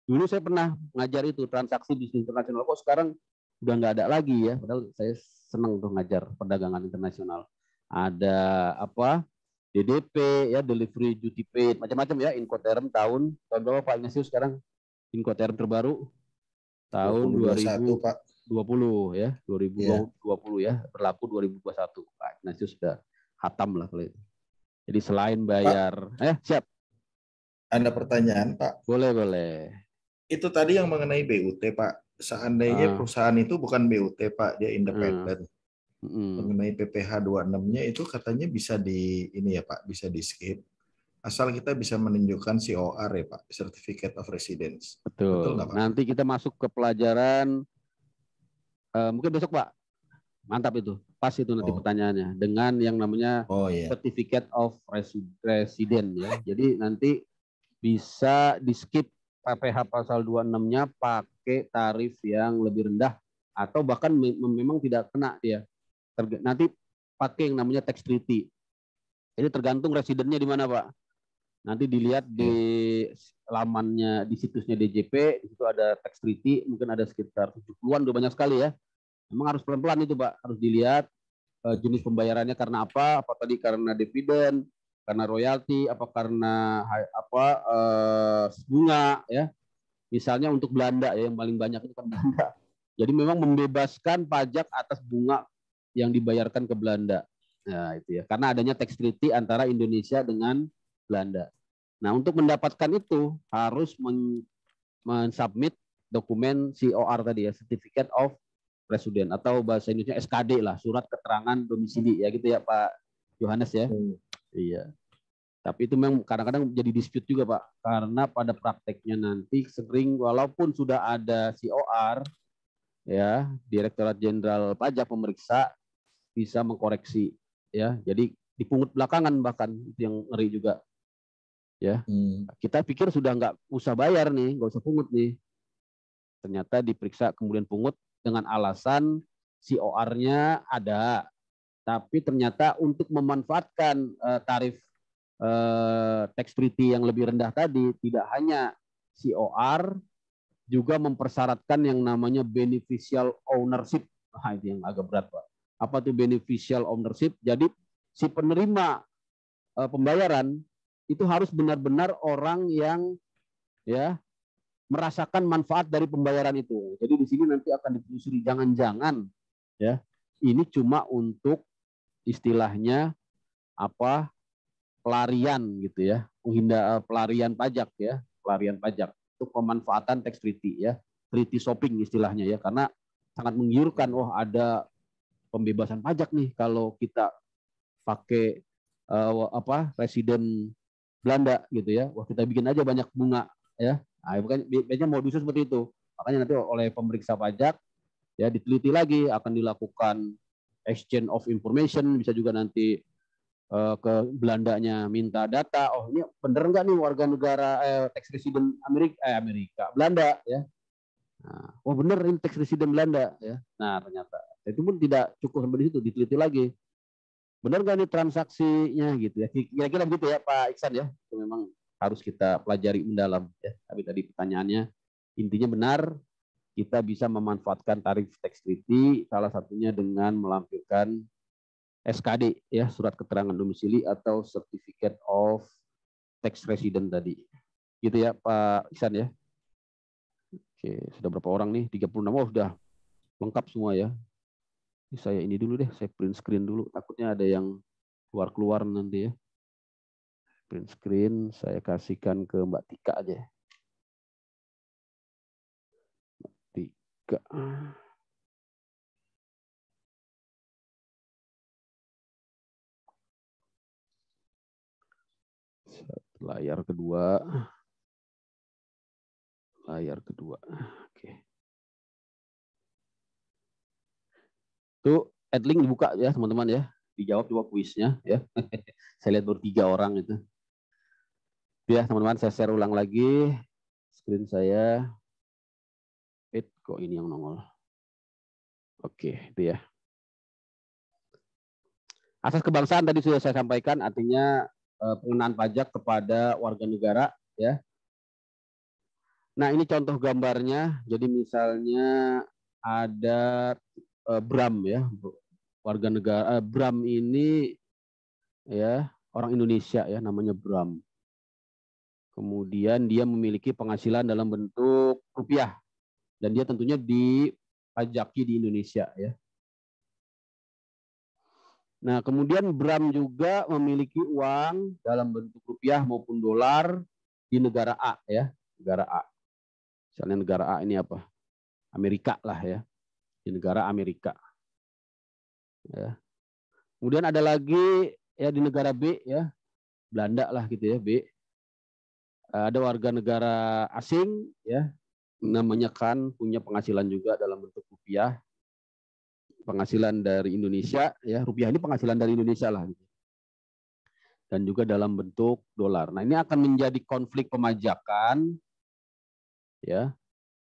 Dulu saya pernah ngajar itu transaksi bisnis internasional, kok sekarang udah nggak ada lagi ya. Padahal saya senang tuh ngajar perdagangan internasional. Ada apa? DDP ya, delivery duty paid, macam-macam ya, Incoterm tahun berapa Pak Ignatius sekarang? Incoterm terbaru tahun 2020 Pak. 20 ya, 2020 ya, berlaku 2021 Pak Ignatius sudah hatam lah kalau itu. Jadi selain bayar, Pak, siap. Ada pertanyaan Pak? Boleh. Itu tadi yang mengenai BUT Pak. Seandainya perusahaan itu bukan BUT Pak, dia independen. Mengenai PPh 26-nya itu katanya bisa di ini ya Pak, bisa di skip. asal kita bisa menunjukkan COR ya Pak, Certificate of Residence. Betul nggak Pak? Nanti kita masuk ke pelajaran mungkin besok Pak. Mantap itu. Pas itu nanti pertanyaannya dengan yang namanya Certificate of Resident ya. Jadi nanti bisa di skip PPh pasal 26-nya pakai tarif yang lebih rendah atau bahkan memang tidak kena dia. Nanti pakai yang namanya tax treaty. Ini tergantung residennya di mana Pak. Nanti dilihat di lamannya, di situsnya DJP, di situ ada tax treaty, mungkin ada sekitar 70-an, udah banyak sekali ya. Memang harus pelan-pelan itu Pak, harus dilihat jenis pembayarannya karena apa tadi karena dividen, karena royalti, apa karena bunga ya. Misalnya untuk Belanda ya, yang paling banyak itu kan Belanda. Jadi memang membebaskan pajak atas bunga yang dibayarkan ke Belanda. Nah, itu ya. Karena adanya tax treaty antara Indonesia dengan Belanda. Nah, untuk mendapatkan itu harus mensubmit dokumen COR tadi ya, Certificate of Resident atau bahasa Indonesia SKD lah, surat keterangan domisili ya gitu ya Pak Yohanes ya. Iya. Tapi itu memang kadang-kadang jadi dispute juga Pak, karena pada prakteknya nanti sering walaupun sudah ada COR ya, Direktorat Jenderal Pajak pemeriksa bisa mengkoreksi ya. Jadi dipungut belakangan bahkan itu yang ngeri juga. Ya. Kita pikir sudah nggak usah bayar nih, nggak usah pungut nih. Ternyata diperiksa kemudian pungut dengan alasan COR-nya ada. Tapi ternyata untuk memanfaatkan tarif tax treaty yang lebih rendah tadi, tidak hanya COR, juga mempersyaratkan yang namanya beneficial ownership. Nah, itu yang agak berat Pak. Apa tuh beneficial ownership? Jadi si penerima pembayaran itu harus benar-benar orang yang ya merasakan manfaat dari pembayaran itu. Jadi di sini nanti akan ditelusuri, jangan-jangan ya ini cuma untuk istilahnya apa pelarian gitu ya, menghindar pelarian pajak ya, pelarian pajak untuk pemanfaatan tax treaty ya, treaty shopping istilahnya ya, karena sangat menggiurkan. Oh ada pembebasan pajak nih kalau kita pakai residen Belanda gitu ya, wah kita bikin aja banyak bunga ya. Nah, bukan biasanya modusnya seperti itu. Makanya nanti oleh pemeriksa pajak ya diteliti lagi, akan dilakukan exchange of information, bisa juga nanti ke Belandanya minta data. Oh ini bener nggak nih warga negara tax resident Amerika Belanda ya. Nah, oh bener ini tax resident Belanda ya. Nah ternyata itu pun tidak cukup sampai di situ, diteliti lagi. Bener nggak nih transaksinya gitu ya. Kira-kira begitu ya Pak Iksan ya. Itu memang harus kita pelajari mendalam ya. Tapi tadi pertanyaannya intinya benar, kita bisa memanfaatkan tarif tax treaty salah satunya dengan melampirkan SKD ya, surat keterangan domisili atau Certificate of Tax Resident tadi. Gitu ya Pak Iksan ya. Oke, sudah berapa orang nih? 36. Oh, sudah lengkap semua ya. Saya ini dulu deh, saya print screen dulu. Takutnya ada yang keluar-keluar nanti ya. Print screen saya kasihkan ke Mbak Tika aja. Mbak Tika. Layar kedua. Oke. Tuh, Adlink dibuka ya teman-teman ya. Dijawab coba kuisnya ya. Saya lihat baru 3 orang itu. Ya teman-teman, saya share ulang lagi screen saya. Kok ini yang nongol. Oke, itu ya. Asas kebangsaan tadi sudah saya sampaikan, artinya pengenaan pajak kepada warga negara ya. Nah, ini contoh gambarnya. Jadi misalnya ada Bram ya. Warga negara Bram ini ya, orang Indonesia ya, namanya Bram. Kemudian dia memiliki penghasilan dalam bentuk rupiah dan dia tentunya dipajaki di Indonesia ya. Nah, kemudian Bram juga memiliki uang dalam bentuk rupiah maupun dolar di negara A ya, negara A. Misalnya negara A ini apa? Amerika lah ya, di negara Amerika. Ya. Kemudian ada lagi ya di negara B ya, Belanda lah gitu ya, B. Ada warga negara asing ya, namanya Khan, punya penghasilan juga dalam bentuk rupiah. Penghasilan dari Indonesia ya, rupiah ini penghasilan dari Indonesia lah gitu. Dan juga dalam bentuk dolar. Nah, ini akan menjadi konflik pemajakan ya.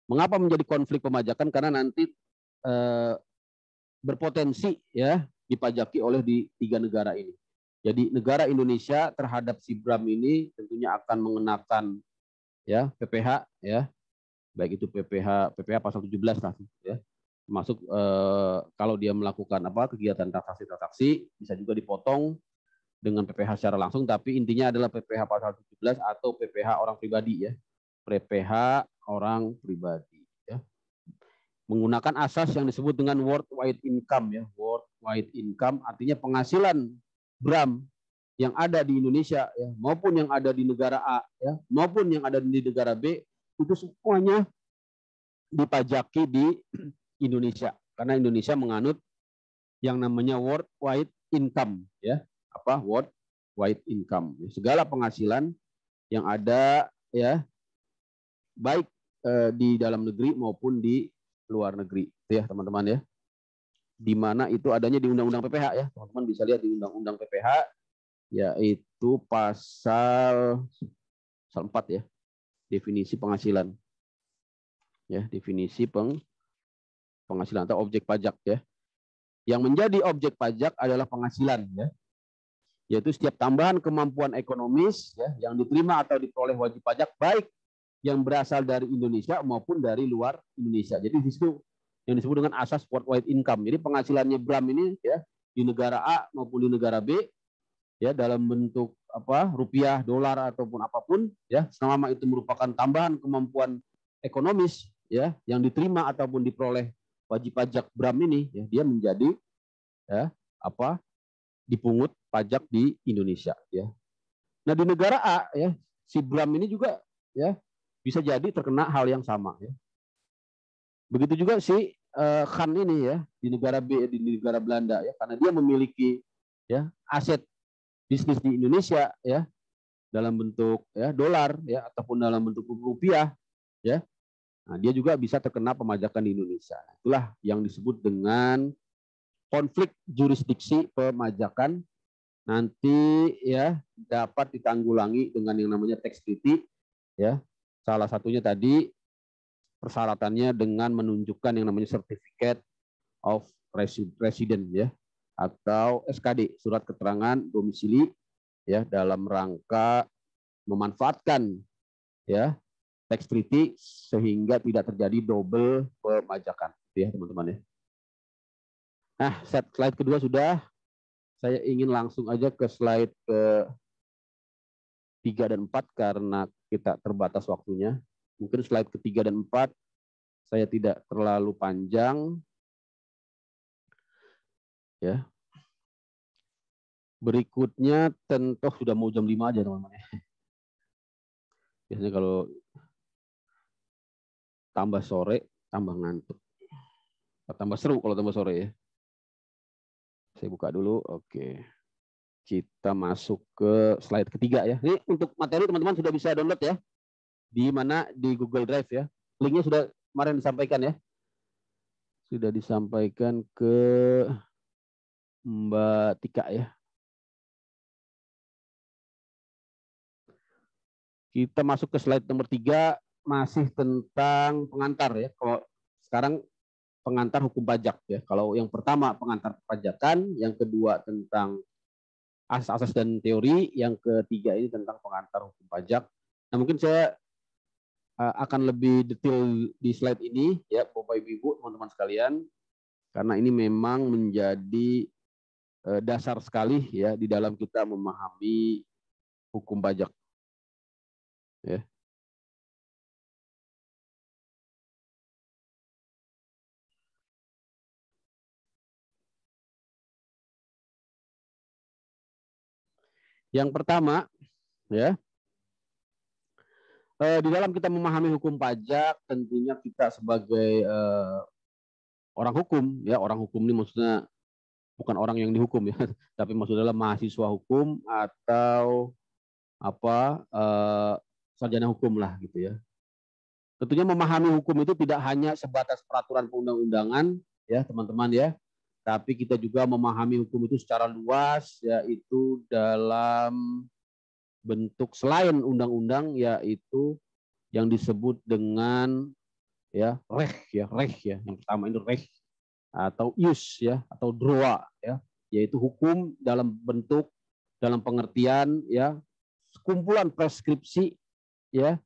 Mengapa menjadi konflik pemajakan? Karena nanti berpotensi ya dipajaki oleh di 3 negara ini. Jadi negara Indonesia terhadap si Bram ini tentunya akan mengenakan ya PPh ya, baik itu PPh pasal 17 lah ya. Masuk kalau dia melakukan kegiatan transaksi bisa juga dipotong dengan PPh secara langsung, tapi intinya adalah PPh pasal 17 atau PPh orang pribadi ya. PPh orang pribadi ya. Menggunakan asas yang disebut dengan worldwide income ya. Worldwide income artinya penghasilan Bram yang ada di Indonesia ya, maupun yang ada di negara A ya, maupun yang ada di negara B, itu semuanya dipajaki di Indonesia karena Indonesia menganut yang namanya worldwide income ya. Worldwide income. Segala penghasilan yang ada ya, baik di dalam negeri maupun di luar negeri, itu ya teman-teman ya. Di mana itu adanya di Undang-Undang PPh ya, teman-teman bisa lihat di Undang-Undang PPh, yaitu pasal 4 ya, definisi penghasilan. Ya, definisi penghasilan atau objek pajak ya. Yang menjadi objek pajak adalah penghasilan ya. Yaitu setiap tambahan kemampuan ekonomis ya, yang diterima atau diperoleh wajib pajak baik yang berasal dari Indonesia maupun dari luar Indonesia. Jadi di situ yang disebut dengan asas worldwide income. Jadi penghasilannya Bram ini ya di negara A maupun di negara B ya dalam bentuk rupiah, dolar ataupun apapun ya, selama itu merupakan tambahan kemampuan ekonomis ya yang diterima ataupun diperoleh wajib pajak Bram ini ya, dia menjadi ya dipungut pajak di Indonesia ya. Nah, di negara A ya, si Bram ini juga ya bisa jadi terkena hal yang sama ya. Begitu juga si Khan ini ya di negara B, di negara Belanda ya, karena dia memiliki ya aset bisnis di Indonesia ya dalam bentuk ya dolar ya ataupun dalam bentuk rupiah ya. Nah, dia juga bisa terkena pemajakan di Indonesia. Itulah yang disebut dengan konflik jurisdiksi pemajakan. Nanti ya dapat ditanggulangi dengan yang namanya tax treaty ya. Salah satunya tadi persyaratannya dengan menunjukkan yang namanya certificate of resident ya atau SKD, surat keterangan domisili ya, dalam rangka memanfaatkan ya tax treaty sehingga tidak terjadi double pemajakan ya teman-teman ya. Nah, slide kedua sudah. Saya ingin langsung aja ke slide ke 3 dan 4 karena kita terbatas waktunya. Mungkin slide ke-3 dan 4 saya tidak terlalu panjang. Ya. Berikutnya tentu sudah mau jam 5 aja teman-teman. Biasanya kalau tambah sore, tambah ngantuk. Tambah seru kalau tambah sore ya. Saya buka dulu. Oke. Kita masuk ke slide ketiga ya. Ini untuk materi teman-teman sudah bisa download ya. Di mana? Di Google Drive ya. Linknya sudah kemarin disampaikan ya. Sudah disampaikan ke Mbak Tika ya. Kita masuk ke slide nomor 3, masih tentang pengantar ya. Kalau sekarang pengantar hukum pajak ya. Kalau yang pertama pengantar pajakan, yang kedua tentang asas-asas dan teori, yang ketiga ini tentang pengantar hukum pajak. Nah, mungkin saya akan lebih detail di slide ini ya, Bapak Ibu, teman-teman sekalian, karena ini memang menjadi dasar sekali ya di dalam kita memahami hukum pajak. Ya. Yang pertama, ya, di dalam kita memahami hukum pajak, tentunya kita sebagai orang hukum, ya, orang hukum ini maksudnya bukan orang yang dihukum ya, tapi maksudnya adalah mahasiswa hukum atau sarjana hukum lah gitu ya. Tentunya memahami hukum itu tidak hanya sebatas peraturan perundang-undangan ya teman-teman ya, tapi kita juga memahami hukum itu secara luas, yaitu dalam bentuk selain undang-undang, yaitu yang disebut dengan reh ya. Yang pertama itu reh atau ius ya atau droa ya, yaitu hukum dalam pengertian ya kumpulan preskripsi ya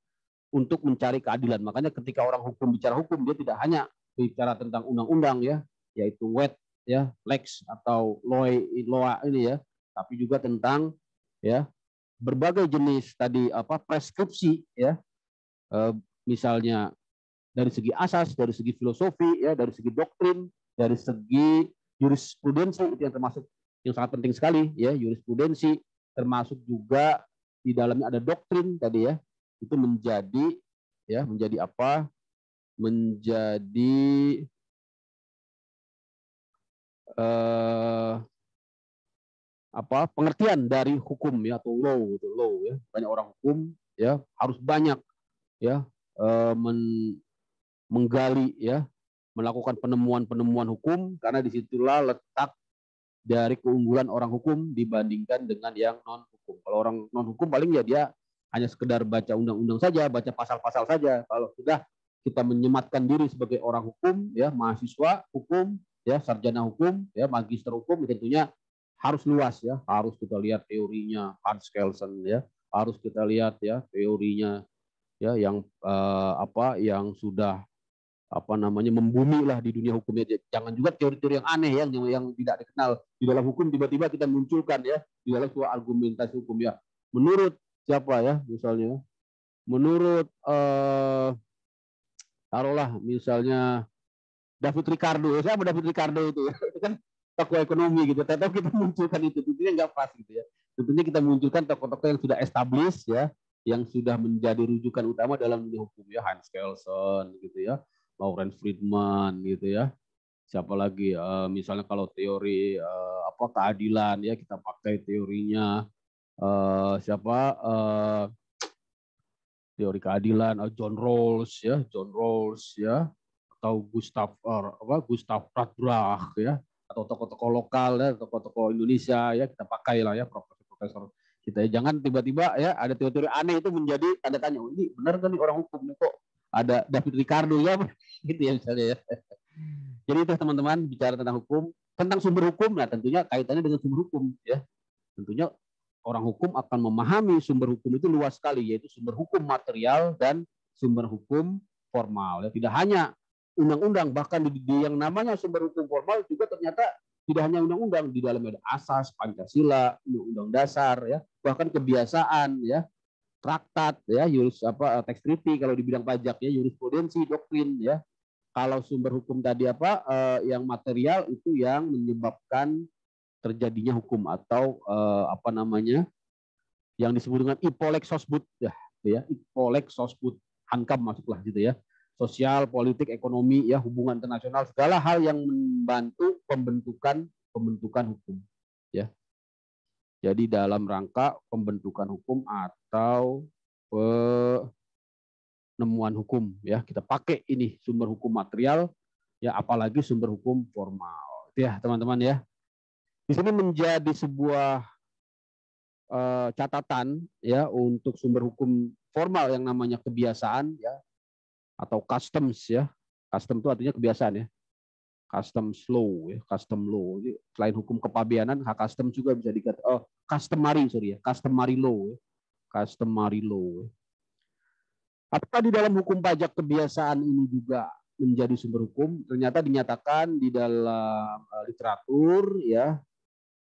untuk mencari keadilan. Makanya ketika orang hukum bicara hukum, dia tidak hanya bicara tentang undang-undang ya, yaitu wet ya, lex atau loa ini ya, tapi juga tentang ya berbagai jenis tadi preskripsi ya, misalnya dari segi asas, dari segi filosofi ya, dari segi doktrin, dari segi jurisprudensi, itu yang termasuk yang sangat penting sekali ya, jurisprudensi, termasuk juga di dalamnya ada doktrin tadi ya, itu menjadi pengertian dari hukum ya atau law ya. Banyak orang hukum ya harus banyak ya menggali ya, melakukan penemuan hukum, karena disitulah letak dari keunggulan orang hukum dibandingkan dengan yang non hukum. Kalau orang non hukum paling ya dia hanya sekedar baca undang-undang saja, baca pasal-pasal saja. Kalau sudah kita menyematkan diri sebagai orang hukum ya, mahasiswa hukum ya, sarjana hukum ya, magister hukum, tentunya harus luas ya, harus kita lihat teorinya Hans Kelsen ya, harus kita lihat ya teorinya ya yang yang sudah membumi lah di dunia hukumnya. Jangan juga teori-teori yang aneh yang tidak dikenal di dalam hukum, tiba-tiba kita munculkan ya di dalam sebuah argumentasi hukum ya. Menurut siapa ya, misalnya menurut taruhlah misalnya David Ricardo, siapa David Ricardo itu kan tokoh ekonomi gitu, tetap kita munculkan itu, tentunya nggak pas gitu ya. Tentunya kita munculkan tokoh-tokoh yang sudah established ya, yang sudah menjadi rujukan utama dalam dunia hukum ya, Hans Kelsen gitu ya, Lawrence Friedman gitu ya. Siapa lagi? Misalnya kalau teori keadilan ya, kita pakai teorinya teori keadilan John Rawls ya, atau Gustav Radbach ya, atau tokoh-tokoh lokal ya, tokoh-tokoh Indonesia ya, kita pakai lah ya, profesor-profesor kita ya. Jangan tiba-tiba ya ada teori-teori aneh itu menjadi tanda tanya, oh, ini benar kan nih orang hukum nih, kok ada David Ricardo ya gitu ya misalnya ya. Jadi itu teman-teman, bicara tentang hukum, tentang sumber hukum, nah tentunya kaitannya dengan sumber hukum ya. Tentunya orang hukum akan memahami sumber hukum itu luas sekali, yaitu sumber hukum material dan sumber hukum formal ya. Tidak hanya undang-undang, bahkan di yang namanya sumber hukum formal juga ternyata tidak hanya undang-undang, di dalamnya ada asas, Pancasila, undang-undang dasar ya, bahkan kebiasaan ya, traktat ya, tax treaty kalau di bidang pajak ya, jurisprudensi, doktrin ya. Kalau sumber hukum tadi yang material itu yang menyebabkan terjadinya hukum atau yang disebut dengan ipolek sosbud ya, ipolek sosbud, hankam masuklah gitu ya, sosial, politik, ekonomi ya, hubungan internasional, segala hal yang membantu pembentukan hukum ya. Jadi dalam rangka pembentukan hukum atau penemuan hukum ya, kita pakai ini sumber hukum material ya, apalagi sumber hukum formal itu ya teman-teman ya. Di sini menjadi sebuah catatan ya untuk sumber hukum formal yang namanya kebiasaan ya, atau customs ya. Custom itu artinya kebiasaan ya. Customs law ya, custom law. Jadi, selain hukum kepabeanan, hak custom juga bisa dikatakan customary law ya. Customary law. Apakah di dalam hukum pajak kebiasaan ini juga menjadi sumber hukum? Ternyata dinyatakan di dalam literatur ya,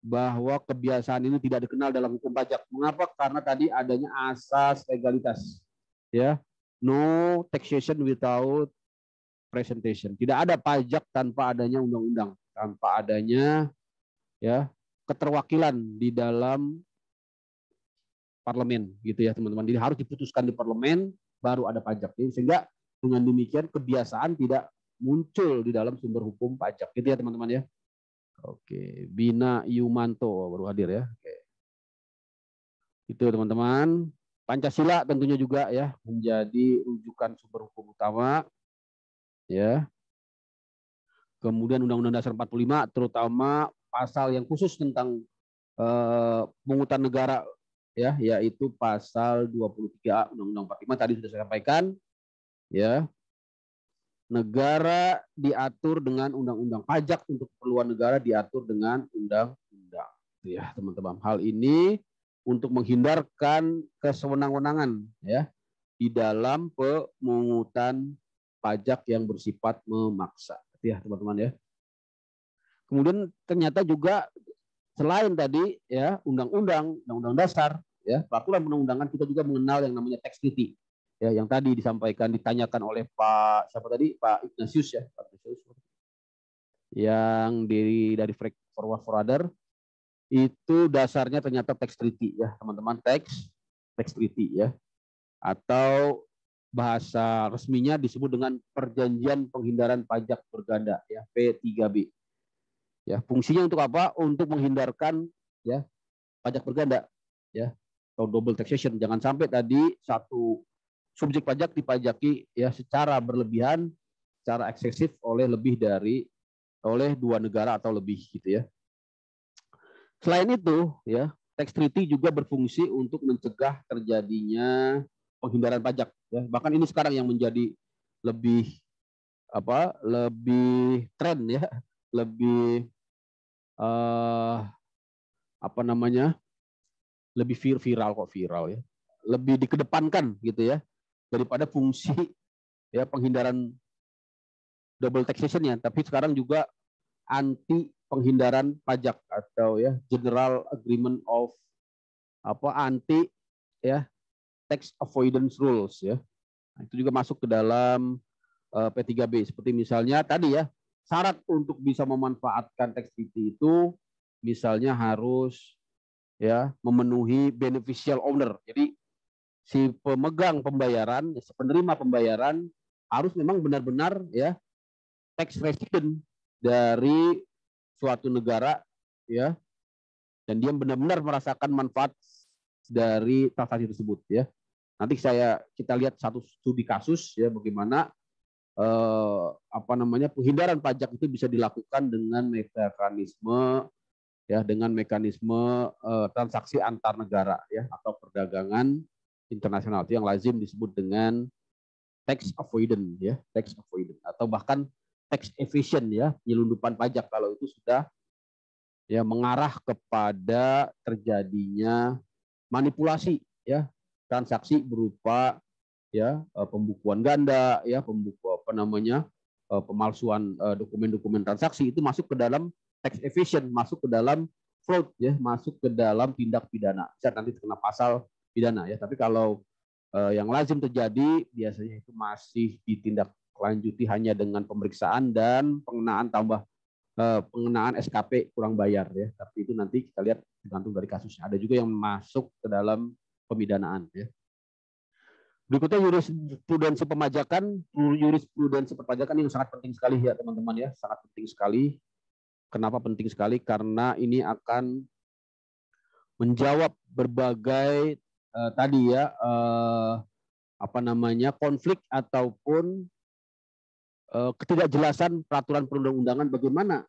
bahwa kebiasaan ini tidak dikenal dalam hukum pajak. Mengapa? Karena tadi adanya asas legalitas. Ya, no taxation without presentation. Tidak ada pajak tanpa adanya undang-undang, tanpa adanya ya keterwakilan di dalam parlemen gitu ya teman-teman. Jadi harus diputuskan di parlemen baru ada pajak. Jadi, sehingga dengan demikian kebiasaan tidak muncul di dalam sumber hukum pajak gitu ya teman-teman ya. Oke, Bina Yumanto baru hadir ya. Oke. Itu teman-teman. Pancasila tentunya juga ya menjadi rujukan sumber hukum utama ya. Kemudian Undang-Undang Dasar 45 terutama pasal yang khusus tentang pungutan negara ya, yaitu pasal 23 Undang-Undang 45 tadi sudah saya sampaikan ya. Negara diatur dengan undang-undang, pajak untuk keperluan negara diatur dengan undang-undang. Ya, teman-teman. Hal ini untuk menghindarkan kesewenang-wenangan ya di dalam pemungutan pajak yang bersifat memaksa. Ya, teman-teman ya. Kemudian ternyata juga selain tadi ya undang-undang dasar ya, peraturan perundang-undangan, kita juga mengenal yang namanya tax treaty. Ya, yang tadi disampaikan, ditanyakan oleh Pak siapa tadi, Pak Ignatius ya, Pak Ignatius, yang dari Forward Forwarder, itu dasarnya ternyata tax treaty ya teman-teman, tax treaty ya, atau bahasa resminya disebut dengan perjanjian penghindaran pajak berganda ya, P3B. Ya, fungsinya untuk apa? Untuk menghindarkan ya pajak berganda ya, atau double taxation. Jangan sampai tadi satu subjek pajak dipajaki ya secara berlebihan, secara eksesif oleh dua negara atau lebih gitu ya. Selain itu ya, tax treaty juga berfungsi untuk mencegah terjadinya penghindaran pajak ya. Bahkan ini sekarang yang menjadi lebih tren ya, lebih lebih viral ya, lebih dikedepankan gitu ya, daripada fungsi ya penghindaran double taxation-nya, tapi sekarang juga anti penghindaran pajak atau ya General Agreement of anti ya tax avoidance rules ya. Nah, itu juga masuk ke dalam P3B, seperti misalnya tadi ya, syarat untuk bisa memanfaatkan tax treaty itu misalnya harus ya memenuhi beneficial owner. Jadi si pemegang pembayaran, si penerima pembayaran harus memang benar-benar ya tax resident dari suatu negara ya, dan dia benar-benar merasakan manfaat dari transaksi tersebut ya. Nanti kita lihat satu studi kasus ya, bagaimana penghindaran pajak itu bisa dilakukan dengan mekanisme transaksi antar negara ya, atau perdagangan internasional, itu yang lazim disebut dengan tax avoidance ya, tax avoidance, atau bahkan tax evasion ya, penyelundupan pajak kalau itu sudah ya mengarah kepada terjadinya manipulasi ya, transaksi berupa ya pembukuan ganda ya, pemalsuan dokumen-dokumen transaksi, itu masuk ke dalam tax evasion, masuk ke dalam fraud ya, masuk ke dalam tindak pidana, bisa nanti terkena pasal pidana ya. Tapi kalau yang lazim terjadi biasanya itu masih ditindaklanjuti hanya dengan pemeriksaan dan pengenaan SKP kurang bayar ya. Tapi itu nanti kita lihat tergantung dari kasusnya. Ada juga yang masuk ke dalam pemidanaan ya. Berikutnya jurisprudensi pemajakan. Jurisprudensi perpajakan ini sangat penting sekali ya teman-teman ya, sangat penting sekali. Kenapa penting sekali? Karena ini akan menjawab berbagai tadi ya konflik ataupun ketidakjelasan peraturan perundang-undangan, bagaimana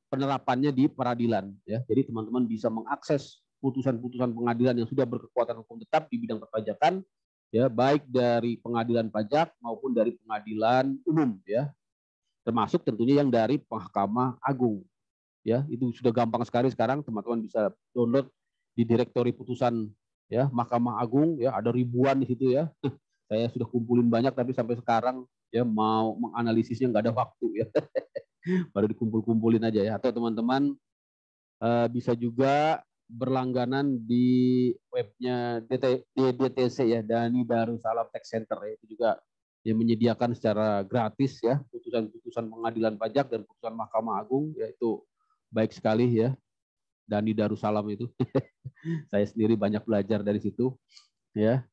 penerapannya di peradilan ya. Jadi teman-teman bisa mengakses putusan-putusan pengadilan yang sudah berkekuatan hukum tetap di bidang perpajakan ya, baik dari pengadilan pajak maupun dari pengadilan umum ya, termasuk tentunya yang dari Mahkamah Agung ya. Itu sudah gampang sekali sekarang, teman-teman bisa download di direktori putusan ya Mahkamah Agung ya, ada ribuan di situ ya. Saya sudah kumpulin banyak, tapi sampai sekarang ya mau menganalisisnya nggak ada waktu ya. Baru dikumpul-kumpulin aja ya. Atau teman-teman bisa juga berlangganan di webnya DTC ya, Dhani Darussalam Tax Center ya. Itu juga yang menyediakan secara gratis ya putusan-putusan pengadilan pajak dan putusan Mahkamah Agung, yaitu baik sekali ya, Dhani Darussalam itu. Saya sendiri banyak belajar dari situ ya.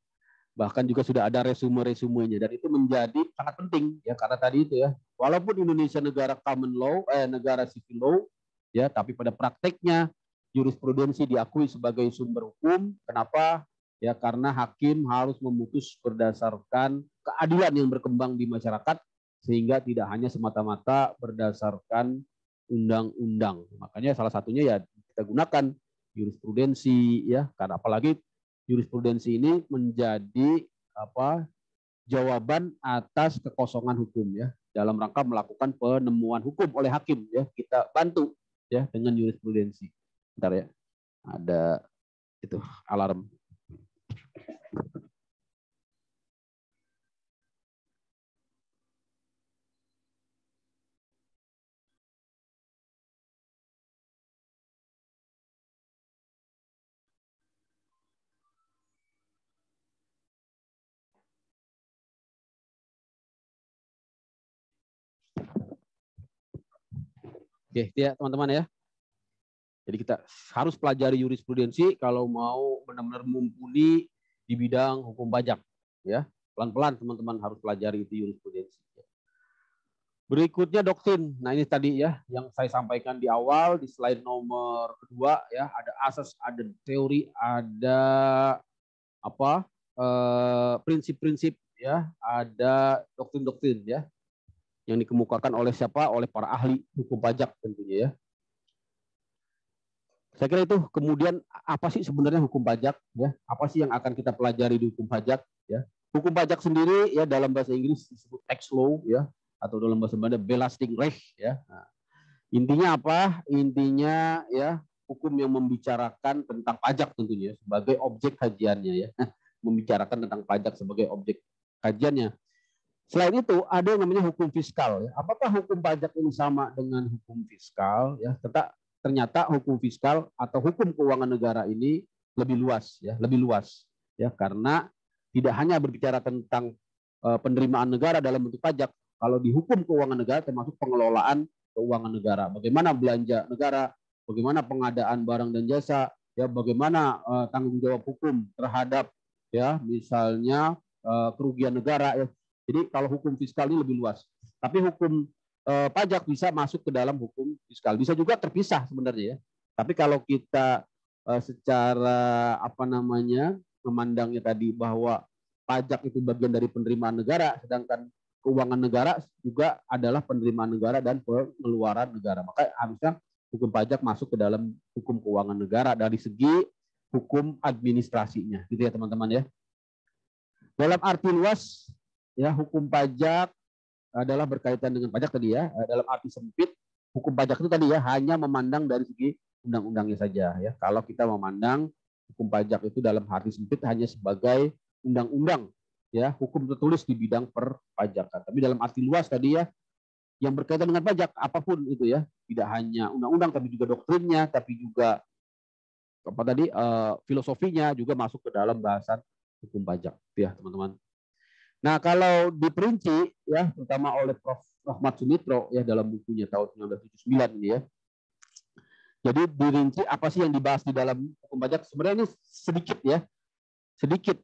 Bahkan juga sudah ada resume-resumenya, dan itu menjadi sangat penting ya, karena tadi itu ya, walaupun Indonesia negara common law, negara civil law ya, tapi pada prakteknya jurisprudensi diakui sebagai sumber hukum. Kenapa? ya, karena hakim harus memutus berdasarkan keadilan yang berkembang di masyarakat, sehingga tidak hanya semata-mata berdasarkan undang-undang. Makanya salah satunya ya kita gunakan jurisprudensi, ya, karena apalagi jurisprudensi ini menjadi jawaban atas kekosongan hukum, ya, dalam rangka melakukan penemuan hukum oleh hakim, ya, kita bantu, ya, dengan jurisprudensi. Bentar ya, ada itu alarm. Oke, ya teman-teman, ya. Jadi kita harus pelajari jurisprudensi kalau mau benar-benar mumpuni di bidang hukum pajak, ya. Pelan-pelan teman-teman harus pelajari itu jurisprudensi. Berikutnya doktrin. Nah, ini tadi ya yang saya sampaikan di awal di slide nomor kedua, ya, ada asas, ada teori, ada prinsip-prinsip, ya, ada doktrin-doktrin, ya, yang dikemukakan oleh siapa? Oleh para ahli hukum pajak tentunya, ya. Saya kira itu. Kemudian apa sih sebenarnya hukum pajak, ya? Apa sih yang akan kita pelajari di hukum pajak, ya? Hukum pajak sendiri, ya, dalam bahasa Inggris disebut tax law, ya, atau dalam bahasa Belanda belastingrecht, ya. Nah, intinya apa? Intinya, ya, hukum yang membicarakan tentang pajak tentunya sebagai objek kajiannya, ya. Membicarakan tentang pajak sebagai objek kajiannya. Selain itu ada yang namanya hukum fiskal, ya. Apakah hukum pajak ini sama dengan hukum fiskal, ya? Ternyata hukum fiskal atau hukum keuangan negara ini lebih luas, ya, lebih luas, ya, karena tidak hanya berbicara tentang penerimaan negara dalam bentuk pajak. Kalau di hukum keuangan negara termasuk pengelolaan keuangan negara, bagaimana belanja negara, bagaimana pengadaan barang dan jasa, ya, bagaimana tanggung jawab hukum terhadap, ya, misalnya kerugian negara, ya. Jadi kalau hukum fiskal ini lebih luas. Tapi hukum pajak bisa masuk ke dalam hukum fiskal. Bisa juga terpisah sebenarnya, ya. Tapi kalau kita secara memandangnya tadi bahwa pajak itu bagian dari penerimaan negara, sedangkan keuangan negara juga adalah penerimaan negara dan pengeluaran negara. Maka harusnya hukum pajak masuk ke dalam hukum keuangan negara dari segi hukum administrasinya, gitu ya teman-teman, ya. Dalam arti luas, ya, hukum pajak adalah berkaitan dengan pajak tadi, ya. Dalam arti sempit, hukum pajak itu tadi, ya, hanya memandang dari segi undang-undangnya saja, ya. Kalau kita memandang hukum pajak itu dalam arti sempit hanya sebagai undang-undang, ya, hukum tertulis di bidang perpajakan. Tapi dalam arti luas tadi, ya, yang berkaitan dengan pajak apapun itu, ya, tidak hanya undang-undang tapi juga doktrinnya, tapi juga filosofinya juga masuk ke dalam bahasan hukum pajak, ya teman-teman. Nah, kalau diperinci, ya, terutama oleh Prof. Rahmat Sumitro, ya, dalam bukunya tahun 1979 ini, ya. Jadi dirinci apa sih yang dibahas di dalam hukum pajak? Sebenarnya ini sedikit, ya. Sedikit.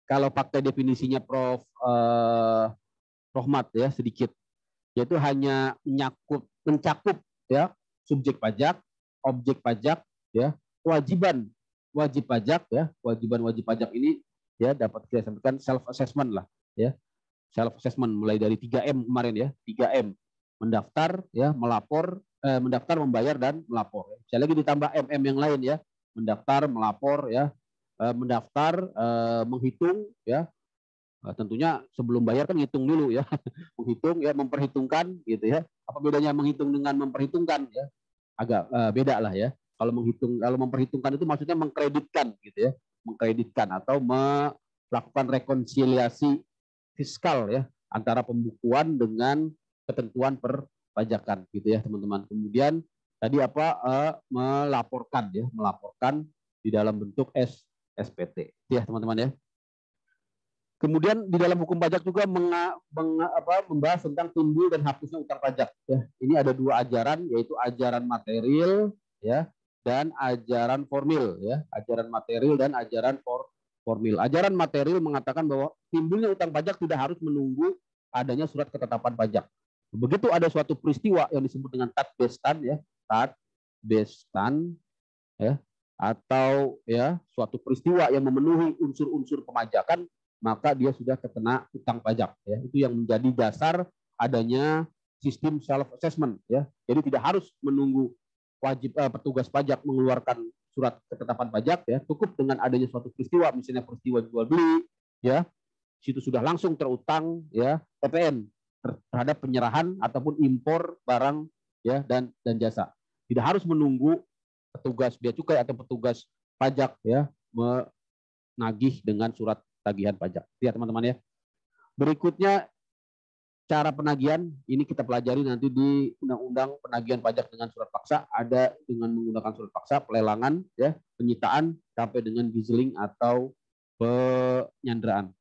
Kalau pakai definisinya Prof. Rahmat, ya, sedikit. Yaitu hanya mencakup, ya, subjek pajak, objek pajak, ya, wajib pajak, ya. Kewajiban wajib pajak ini, ya, dapat kita sampaikan self assessment lah, ya. Self assessment mulai dari 3M kemarin, ya. 3M. Mendaftar, ya, mendaftar, membayar dan melapor. Saya lagi ditambah MM yang lain, ya. Mendaftar, melapor, ya. Mendaftar, menghitung, ya. Tentunya sebelum bayar kan ngitung dulu, ya. Menghitung, ya, memperhitungkan, gitu, ya. Apa bedanya menghitung dengan memperhitungkan, ya? Agak beda lah, ya. Kalau memperhitungkan itu maksudnya mengkreditkan, gitu, ya. Mengkreditkan atau melakukan rekonsiliasi fiskal, ya, antara pembukuan dengan ketentuan perpajakan, gitu, ya teman-teman. Kemudian tadi melaporkan, ya, melaporkan di dalam bentuk SPT, ya teman-teman, ya. Kemudian di dalam hukum pajak juga membahas tentang timbul dan hapusnya utang pajak, ya. Ini ada dua ajaran, yaitu ajaran material, ya, dan ajaran formil, ya. Ajaran material dan ajaran formil. Ajaran material mengatakan bahwa timbulnya utang pajak tidak harus menunggu adanya surat ketetapan pajak. Begitu ada suatu peristiwa yang disebut dengan tat bestan, ya, tat bestan, ya, atau ya suatu peristiwa yang memenuhi unsur-unsur pemajakan, maka dia sudah terkena utang pajak. Ya, itu yang menjadi dasar adanya sistem self assessment. Ya, jadi tidak harus menunggu petugas pajak mengeluarkan surat ketetapan pajak. Ya, cukup dengan adanya suatu peristiwa, misalnya peristiwa jual beli, ya, situ sudah langsung terutang ya PPN terhadap penyerahan ataupun impor barang ya dan jasa. Tidak harus menunggu petugas bea cukai atau petugas pajak ya menagih dengan surat tagihan pajak. Ya teman-teman ya. Berikutnya cara penagihan ini kita pelajari nanti di Undang-Undang Penagihan Pajak dengan Surat Paksa, ada dengan menggunakan surat paksa, pelelangan ya, penyitaan sampai dengan giseling atau penyanderaan.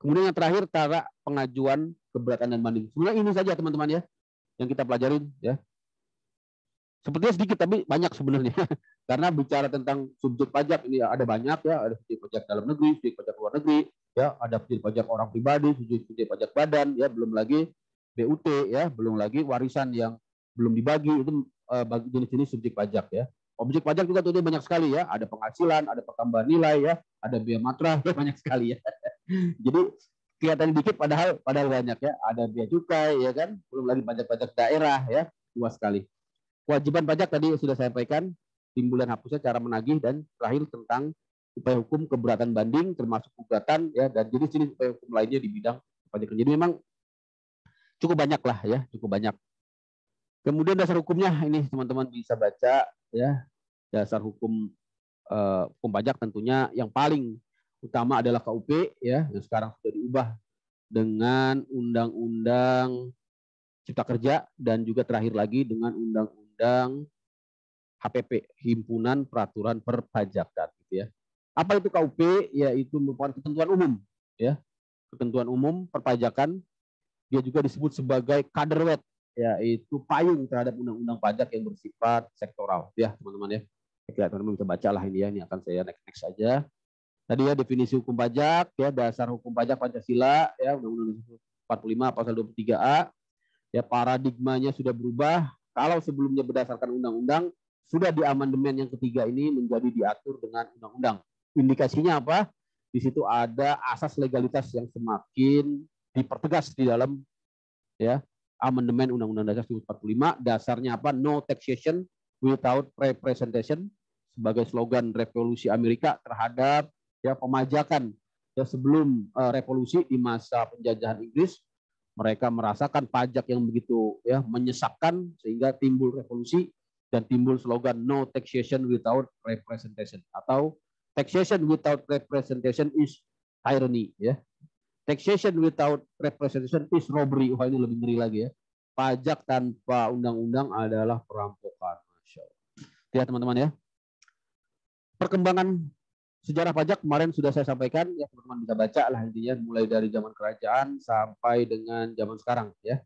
Kemudian yang terakhir cara pengajuan keberatan dan banding. Sebenarnya ini saja teman-teman ya yang kita pelajarin ya. Sepertinya sedikit tapi banyak sebenarnya. Karena bicara tentang subjek pajak ini ada banyak ya, ada subjek pajak dalam negeri, subjek pajak luar negeri, ya, ada subjek pajak orang pribadi, subjek pajak badan, ya, belum lagi BUT ya, belum lagi warisan yang belum dibagi, itu jenis-jenis subjek pajak ya. Objek pajak juga tuh banyak sekali ya, ada penghasilan, ada pertambahan nilai ya, ada biaya matra, banyak sekali ya. Jadi kelihatan dikit padahal banyak ya, ada biaya cukai ya kan, belum lagi pajak-pajak daerah ya, luas sekali. Kewajiban pajak tadi sudah saya sampaikan, timbulan hapusnya, cara menagih, dan terakhir tentang upaya hukum keberatan banding termasuk gugatan ya, dan jenis-jenis upaya hukum lainnya di bidang pajak. Jadi memang cukup banyak lah ya, cukup banyak. Kemudian dasar hukumnya ini teman-teman bisa baca ya, dasar hukum pajak tentunya yang paling utama adalah KUP ya, yang sekarang sudah diubah dengan Undang-Undang Cipta Kerja, dan juga terakhir lagi dengan Undang-Undang HPP, Himpunan Peraturan Perpajakan gitu ya. Apa itu KUP? Yaitu merupakan ketentuan umum ya. Ketentuan umum perpajakan. Dia juga disebut sebagai kaderwet, yaitu payung terhadap undang-undang pajak yang bersifat sektoral ya, teman-teman ya. Oke, teman-teman bisa bacalah ini ya, ini akan saya next saja. Tadi ya definisi hukum pajak ya, dasar hukum pajak Pancasila ya, Undang-Undang 45 pasal 23A. Ya, paradigmanya sudah berubah. Kalau sebelumnya berdasarkan undang-undang, sudah di amandemen yang ketiga ini menjadi diatur dengan undang-undang. Indikasinya apa? Di situ ada asas legalitas yang semakin dipertegas di dalam ya amandemen Undang-Undang Dasar 1945. Dasarnya apa? No taxation without representation, sebagai slogan revolusi Amerika terhadap ya pemajakan ya sebelum revolusi di masa penjajahan Inggris. Mereka merasakan pajak yang begitu ya menyesakkan sehingga timbul revolusi dan timbul slogan no taxation without representation, atau taxation without representation is tyranny ya. Taxation without representation is robbery. Wah, ini lebih ngeri lagi ya. Pajak tanpa undang-undang adalah perampokan. Masya Allah. Ya teman-teman ya. Perkembangan sejarah pajak kemarin sudah saya sampaikan ya, teman-teman bisa baca lah intinya, mulai dari zaman kerajaan sampai dengan zaman sekarang ya.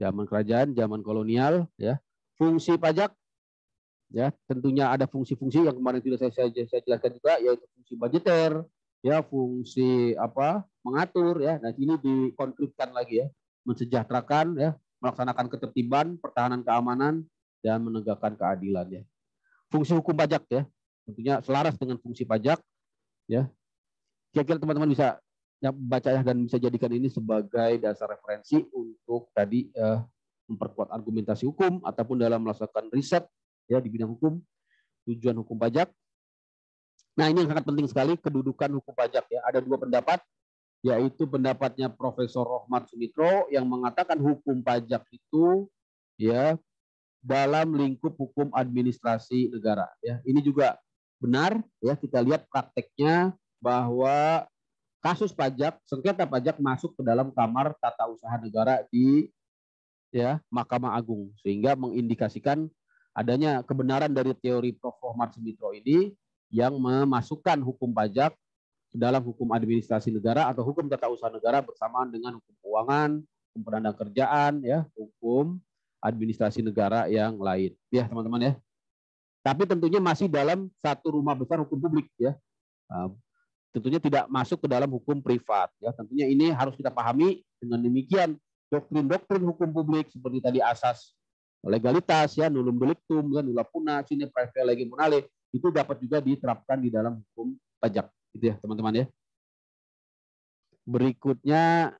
Zaman kerajaan, zaman kolonial ya. Fungsi pajak ya, tentunya ada fungsi-fungsi yang kemarin sudah saya jelaskan juga, yaitu fungsi budgeter ya, fungsi mengatur ya. Nah, ini dikonflikkan lagi ya, mensejahterakan ya, melaksanakan ketertiban, pertahanan keamanan, dan menegakkan keadilan ya. Fungsi hukum pajak ya, tentunya selaras dengan fungsi pajak ya. Kira-kira teman-teman bisa baca ya, dan bisa jadikan ini sebagai dasar referensi untuk tadi memperkuat argumentasi hukum ataupun dalam melaksanakan riset ya di bidang hukum, tujuan hukum pajak. Nah, ini yang sangat penting sekali, kedudukan hukum pajak ya. Ada dua pendapat, yaitu pendapatnya Profesor Rohmat Sumitro yang mengatakan hukum pajak itu ya dalam lingkup hukum administrasi negara ya. Ini juga benar ya, kita lihat prakteknya bahwa kasus pajak, sengketa pajak masuk ke dalam kamar tata usaha negara di ya Mahkamah Agung, sehingga mengindikasikan adanya kebenaran dari teori Prof. Rohmat Sumitro ini yang memasukkan hukum pajak ke dalam hukum administrasi negara atau hukum tata usaha negara bersamaan dengan hukum keuangan, hukum penandang kerjaan ya, hukum administrasi negara yang lain ya teman-teman ya. Tapi tentunya masih dalam satu rumah besar hukum publik ya. Tentunya tidak masuk ke dalam hukum privat ya. Tentunya ini harus kita pahami. Dengan demikian doktrin-doktrin hukum publik seperti tadi asas legalitas ya, nullum delictum, nulla puna, sine praevia lege monale, itu dapat juga diterapkan di dalam hukum pajak, gitu ya teman-teman ya. Berikutnya,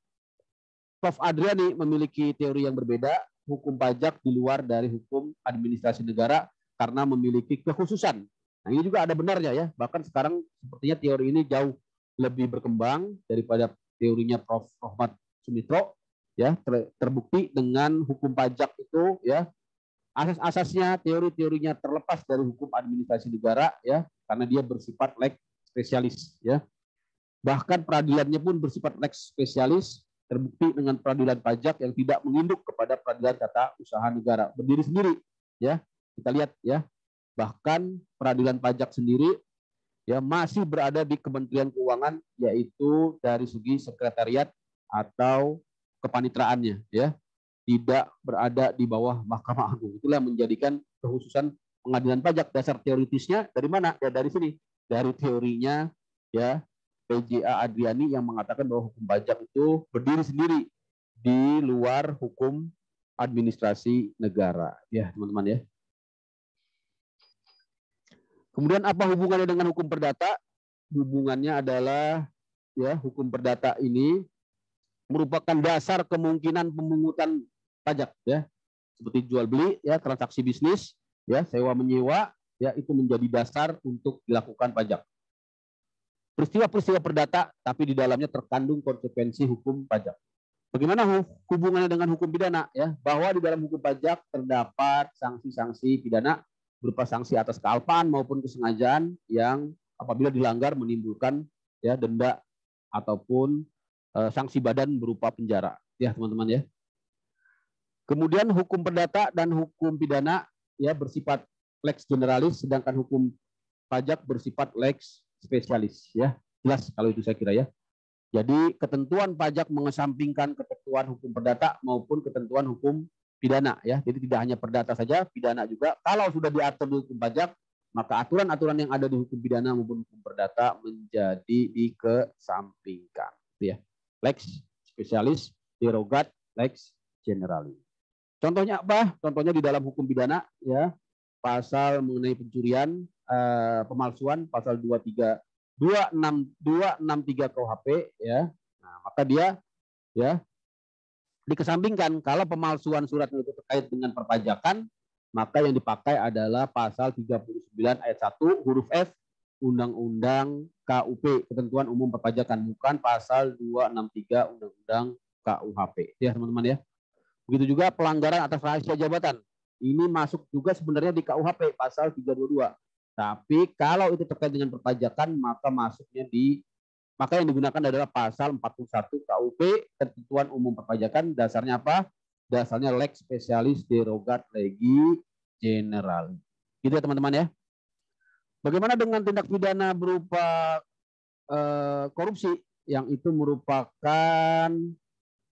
Prof. Adriani memiliki teori yang berbeda, hukum pajak di luar dari hukum administrasi negara karena memiliki kekhususan. Nah, ini juga ada benarnya ya. Bahkan sekarang sepertinya teori ini jauh lebih berkembang daripada teorinya Prof. Rohmat Sumitro ya, terbukti dengan hukum pajak itu ya, asas-asasnya, teori-teorinya terlepas dari hukum administrasi negara ya, karena dia bersifat lex spesialis ya. Bahkan peradilannya pun bersifat lex spesialis, terbukti dengan peradilan pajak yang tidak menginduk kepada peradilan tata usaha negara, berdiri sendiri ya. Kita lihat ya, bahkan peradilan pajak sendiri ya masih berada di Kementerian Keuangan, yaitu dari segi sekretariat atau kepanitraannya ya, tidak berada di bawah Mahkamah Agung. Itulah yang menjadikan kekhususan pengadilan pajak. Dasar teoritisnya dari mana? Ya dari sini, dari teorinya ya PJA Adriani yang mengatakan bahwa hukum pajak itu berdiri sendiri di luar hukum administrasi negara. Ya teman-teman ya. Kemudian apa hubungannya dengan hukum perdata? Hubungannya adalah ya, hukum perdata ini merupakan dasar kemungkinan pemungutan pajak ya, seperti jual beli ya, transaksi bisnis ya, sewa menyewa ya, itu menjadi dasar untuk dilakukan pajak. Peristiwa-peristiwa perdata tapi di dalamnya terkandung konsekuensi hukum pajak. Bagaimana hubungannya dengan hukum pidana ya? Bahwa di dalam hukum pajak terdapat sanksi-sanksi pidana berupa sanksi atas kealpaan maupun kesengajaan yang apabila dilanggar menimbulkan ya denda ataupun sanksi badan berupa penjara ya teman-teman ya. Kemudian hukum perdata dan hukum pidana ya bersifat lex generalis, sedangkan hukum pajak bersifat lex spesialis ya. Jelas kalau itu saya kira ya. Jadi ketentuan pajak mengesampingkan ketentuan hukum perdata maupun ketentuan hukum pidana ya. Jadi tidak hanya perdata saja, pidana juga. Kalau sudah diatur di hukum pajak, maka aturan-aturan yang ada di hukum pidana maupun hukum perdata menjadi dikesampingkan ya. Lex spesialis, derogat, lex generalis. Contohnya apa? Contohnya di dalam hukum pidana ya, pasal mengenai pencurian, pemalsuan, pasal 263 KUHP ya. Nah, maka dia ya dikesampingkan. Kalau pemalsuan surat itu terkait dengan perpajakan, maka yang dipakai adalah pasal 39 ayat 1 huruf F Undang-Undang KUP, Ketentuan Umum Perpajakan, bukan pasal 263 Undang-Undang KUHP. Ya, teman-teman ya. Begitu juga pelanggaran atas rahasia jabatan. Ini masuk juga sebenarnya di KUHP pasal 322. Tapi kalau itu terkait dengan perpajakan, maka yang digunakan adalah pasal 41 KUP, Ketentuan Umum Perpajakan. Dasarnya apa? Dasarnya lex spesialis derogat legi generalis. Gitu ya teman-teman ya. Bagaimana dengan tindak pidana berupa korupsi yang itu merupakan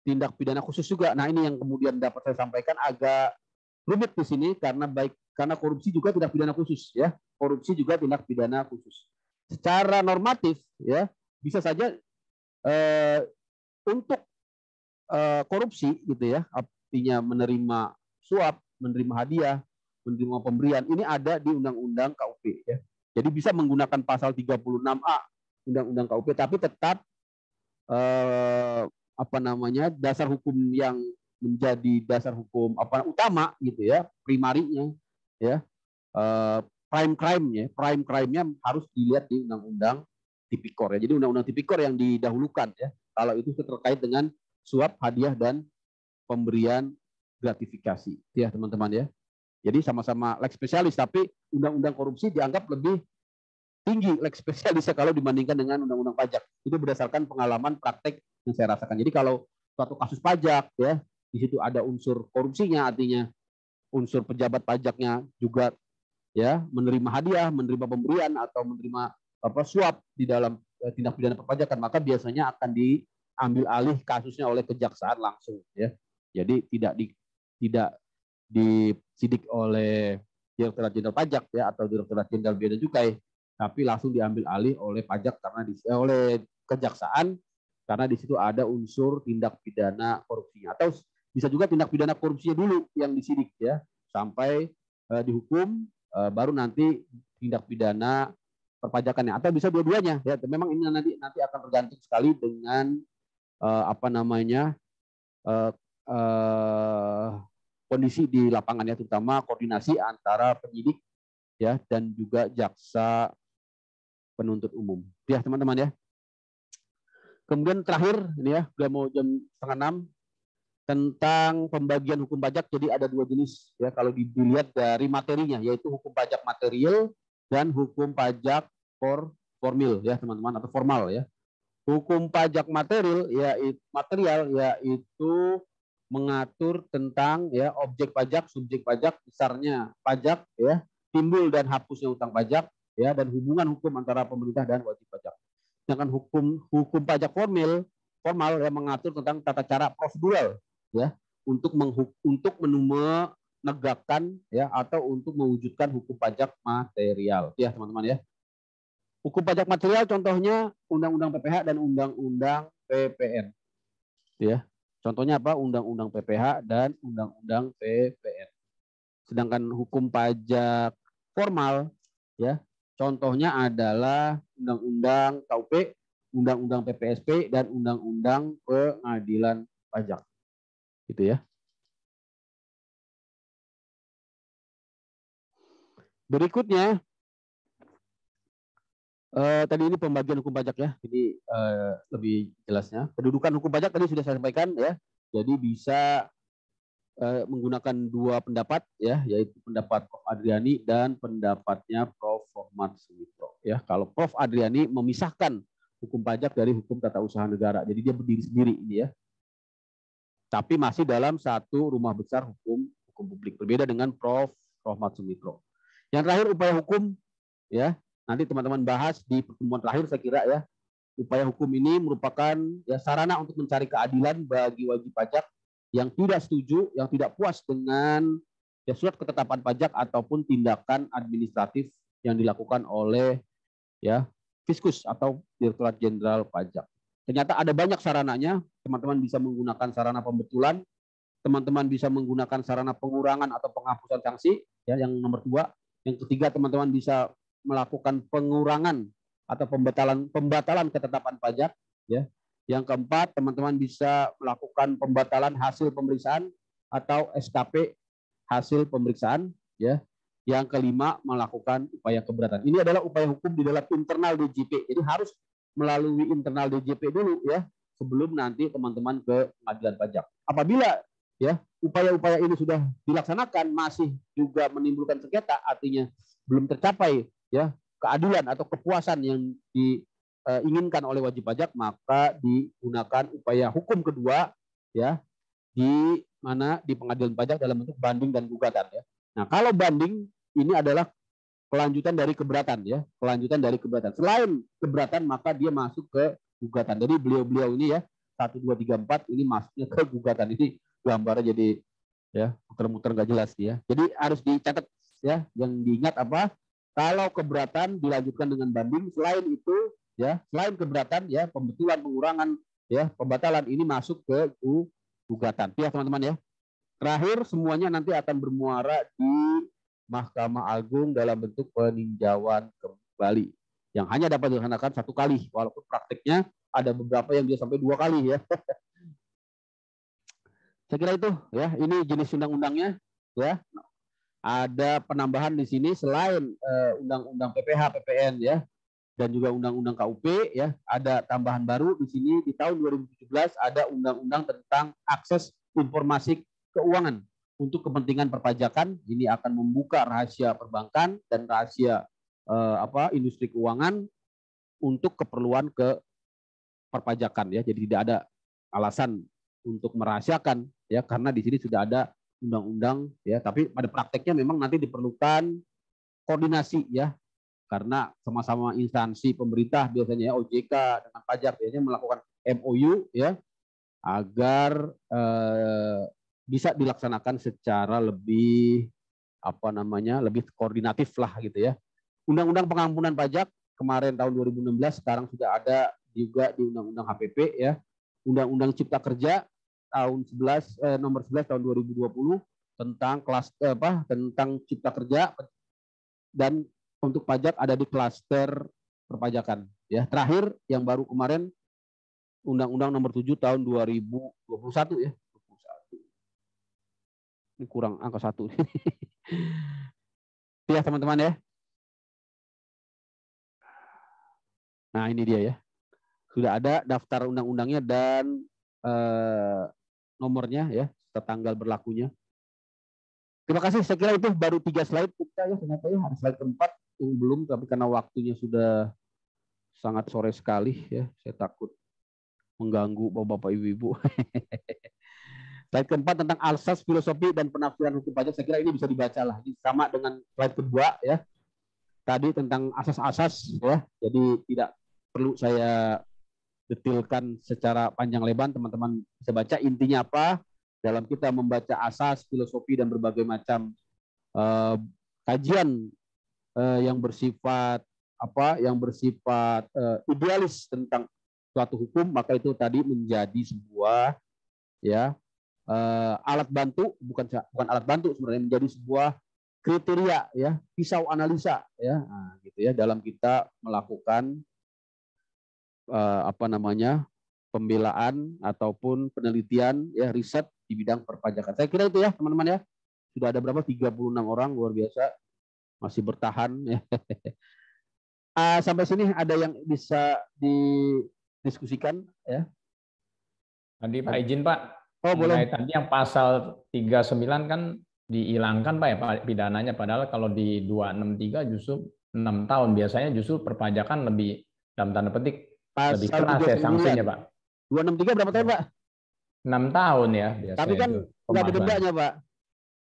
tindak pidana khusus juga. Nah, ini yang kemudian dapat saya sampaikan agak rumit di sini karena korupsi juga tindak pidana khusus ya. Korupsi juga tindak pidana khusus. Secara normatif ya, bisa saja untuk korupsi gitu ya, artinya menerima suap, menerima hadiah, menerima pemberian, ini ada di Undang-Undang KUP ya. Jadi bisa menggunakan pasal 36A Undang-Undang KUP, tapi tetap dasar hukum yang menjadi dasar hukum utama gitu ya, primarinya ya, prime crime-nya harus dilihat di Undang-Undang Tipikor ya. Jadi Undang-Undang Tipikor yang didahulukan ya. Kalau itu terkait dengan suap, hadiah dan pemberian gratifikasi ya teman-teman ya. Jadi sama-sama lex spesialis, tapi undang-undang korupsi dianggap lebih tinggi lex spesialisnya kalau dibandingkan dengan undang-undang pajak. Itu berdasarkan pengalaman praktek yang saya rasakan. Jadi kalau suatu kasus pajak ya, di situ ada unsur korupsinya, artinya unsur pejabat pajaknya juga ya menerima hadiah, menerima pemberian atau menerima suap di dalam tindak pidana perpajakan, maka biasanya akan diambil alih kasusnya oleh kejaksaan langsung ya. Jadi tidak disidik oleh Direktorat Jenderal Pajak ya atau Direktorat Jenderal Bea dan Cukai, tapi langsung diambil alih oleh pajak oleh kejaksaan karena di situ ada unsur tindak pidana korupsinya, atau bisa juga tindak pidana korupsinya dulu yang disidik ya sampai dihukum baru nanti tindak pidana perpajakannya, atau bisa dua-duanya ya. Memang ini nanti akan tergantung sekali dengan kondisi di lapangannya, terutama koordinasi antara penyidik ya dan juga jaksa penuntut umum ya teman-teman ya. Kemudian terakhir ini ya, udah mau jam 5:30, tentang pembagian hukum pajak. Jadi ada dua jenis ya kalau dilihat dari materinya, yaitu hukum pajak material dan hukum pajak formil ya teman-teman, atau formal ya. Hukum pajak material yaitu mengatur tentang ya objek pajak, subjek pajak, besarnya pajak ya, timbul dan hapusnya utang pajak ya, dan hubungan hukum antara pemerintah dan wajib pajak. Sedangkan hukum pajak formal yang mengatur tentang tata cara prosedural ya untuk menegakkan ya atau untuk mewujudkan hukum pajak material ya teman-teman ya. Hukum pajak material contohnya Undang-Undang PPH dan Undang-Undang PPN ya. Contohnya apa? Undang-Undang PPH dan Undang-Undang PPN. Sedangkan hukum pajak formal ya, contohnya adalah Undang-Undang KUP, Undang-Undang PPSP, dan Undang-Undang Pengadilan Pajak. Gitu ya. Berikutnya, tadi ini pembagian hukum pajak ya, jadi lebih jelasnya. Kedudukan hukum pajak tadi sudah saya sampaikan ya, jadi bisa menggunakan dua pendapat ya, yaitu pendapat Prof. Adriani dan pendapatnya Prof. Rohmat Sumitro ya. Kalau Prof. Adriani memisahkan hukum pajak dari hukum tata usaha negara, jadi dia berdiri sendiri ini ya. Tapi masih dalam satu rumah besar hukum publik, berbeda dengan Prof. Rohmat Sumitro. Yang terakhir upaya hukum ya. Nanti teman-teman bahas di pertemuan terakhir saya kira ya. Upaya hukum ini merupakan ya sarana untuk mencari keadilan bagi wajib pajak yang tidak setuju, yang tidak puas dengan ya surat ketetapan pajak ataupun tindakan administratif yang dilakukan oleh ya Fiskus atau Direktorat Jenderal Pajak. Ternyata ada banyak sarananya. Teman-teman bisa menggunakan sarana pembetulan, teman-teman bisa menggunakan sarana pengurangan atau penghapusan sanksi ya, yang nomor 2. Yang ketiga, teman-teman bisa melakukan pengurangan atau pembatalan ketetapan pajak ya. Yang keempat, teman-teman bisa melakukan pembatalan hasil pemeriksaan atau SKP hasil pemeriksaan ya. Yang kelima, melakukan upaya keberatan. Ini adalah upaya hukum di dalam internal DJP. Jadi harus melalui internal DJP dulu ya, sebelum nanti teman-teman ke pengadilan pajak. Apabila ya upaya-upaya ini sudah dilaksanakan masih juga menimbulkan sengketa, artinya belum tercapai ya keadilan atau kepuasan yang diinginkan oleh wajib pajak, maka digunakan upaya hukum kedua ya, di mana di pengadilan pajak dalam bentuk banding dan gugatan ya. Nah, kalau banding ini adalah kelanjutan dari keberatan ya, kelanjutan dari keberatan. Selain keberatan maka dia masuk ke gugatan. Jadi beliau-beliau ini ya 1, 2, 3, 4 ini masuknya ke gugatan. Ini gambarnya jadi ya muter-muter nggak jelas ya. Jadi harus dicatat ya, yang diingat apa? Kalau keberatan dilanjutkan dengan banding, selain itu ya, selain keberatan ya, pembetulan, pengurangan ya, pembatalan ini masuk ke gugatan. Ya teman-teman ya. Terakhir semuanya nanti akan bermuara di Mahkamah Agung dalam bentuk peninjauan kembali yang hanya dapat dilaksanakan 1 kali, walaupun praktiknya ada beberapa yang bisa sampai 2 kali ya. Saya kira itu ya, ini jenis undang-undangnya ya. Ada penambahan di sini selain undang-undang PPH, PPN ya, dan juga undang-undang KUP ya, ada tambahan baru di sini di tahun 2017 ada undang-undang tentang akses informasi keuangan untuk kepentingan perpajakan. Ini akan membuka rahasia perbankan dan rahasia industri keuangan untuk keperluan ke perpajakan ya. Jadi tidak ada alasan untuk merahasiakan ya, karena di sini sudah ada undang-undang ya, tapi pada prakteknya memang nanti diperlukan koordinasi ya, karena sama-sama instansi pemerintah biasanya ya, OJK dengan pajak biasanya melakukan MOU ya, agar bisa dilaksanakan secara lebih lebih koordinatif lah gitu ya. Undang-undang pengampunan pajak kemarin tahun 2016, sekarang sudah ada juga di Undang-Undang HPP ya. Undang-Undang Cipta Kerja tahun nomor 11 tahun 2020 tentang tentang Cipta Kerja, dan untuk pajak ada di klaster perpajakan. Ya, terakhir yang baru kemarin Undang-Undang Nomor 7 Tahun 2021 ya. 21. Ini kurang angka 1. Ya teman-teman ya. Nah ini dia ya. Sudah ada daftar undang-undangnya dan nomornya ya, serta tanggal berlakunya. Terima kasih. Saya kira itu baru 3 slide kita ya. Ternyata ya ada slide keempat yang belum, tapi karena waktunya sudah sangat sore sekali ya, saya takut mengganggu bapak-bapak ibu-ibu. Slide keempat tentang asas filosofi dan penafsiran hukum pajak, saya kira ini bisa dibaca lah. Ini sama dengan slide kedua ya. Tadi tentang asas-asas ya. Jadi tidak perlu saya detilkan secara panjang lebar, teman-teman bisa baca intinya apa dalam kita membaca asas, filosofi dan berbagai macam kajian yang bersifat idealis tentang suatu hukum, maka itu tadi menjadi sebuah ya alat bantu, bukan alat bantu sebenarnya, menjadi sebuah kriteria ya, pisau analisa ya, nah, gitu ya, dalam kita melakukan pembelaan ataupun penelitian ya, riset di bidang perpajakan. Saya kira itu ya teman-teman ya. Sudah ada berapa? 36 orang, luar biasa, masih bertahan ya. Sampai sini ada yang bisa didiskusikan ya? Tadi Pak izin Pak. Oh boleh. Tadi yang pasal 39 kan dihilangkan Pak ya pidananya, padahal kalau di 263 justru 6 tahun, biasanya justru perpajakan lebih dalam tanda petik lebih keras ya sanksinya Pak. 263 berapa tahun Pak? 6 tahun ya biasanya. Tapi kan nggak ada dendanya Pak.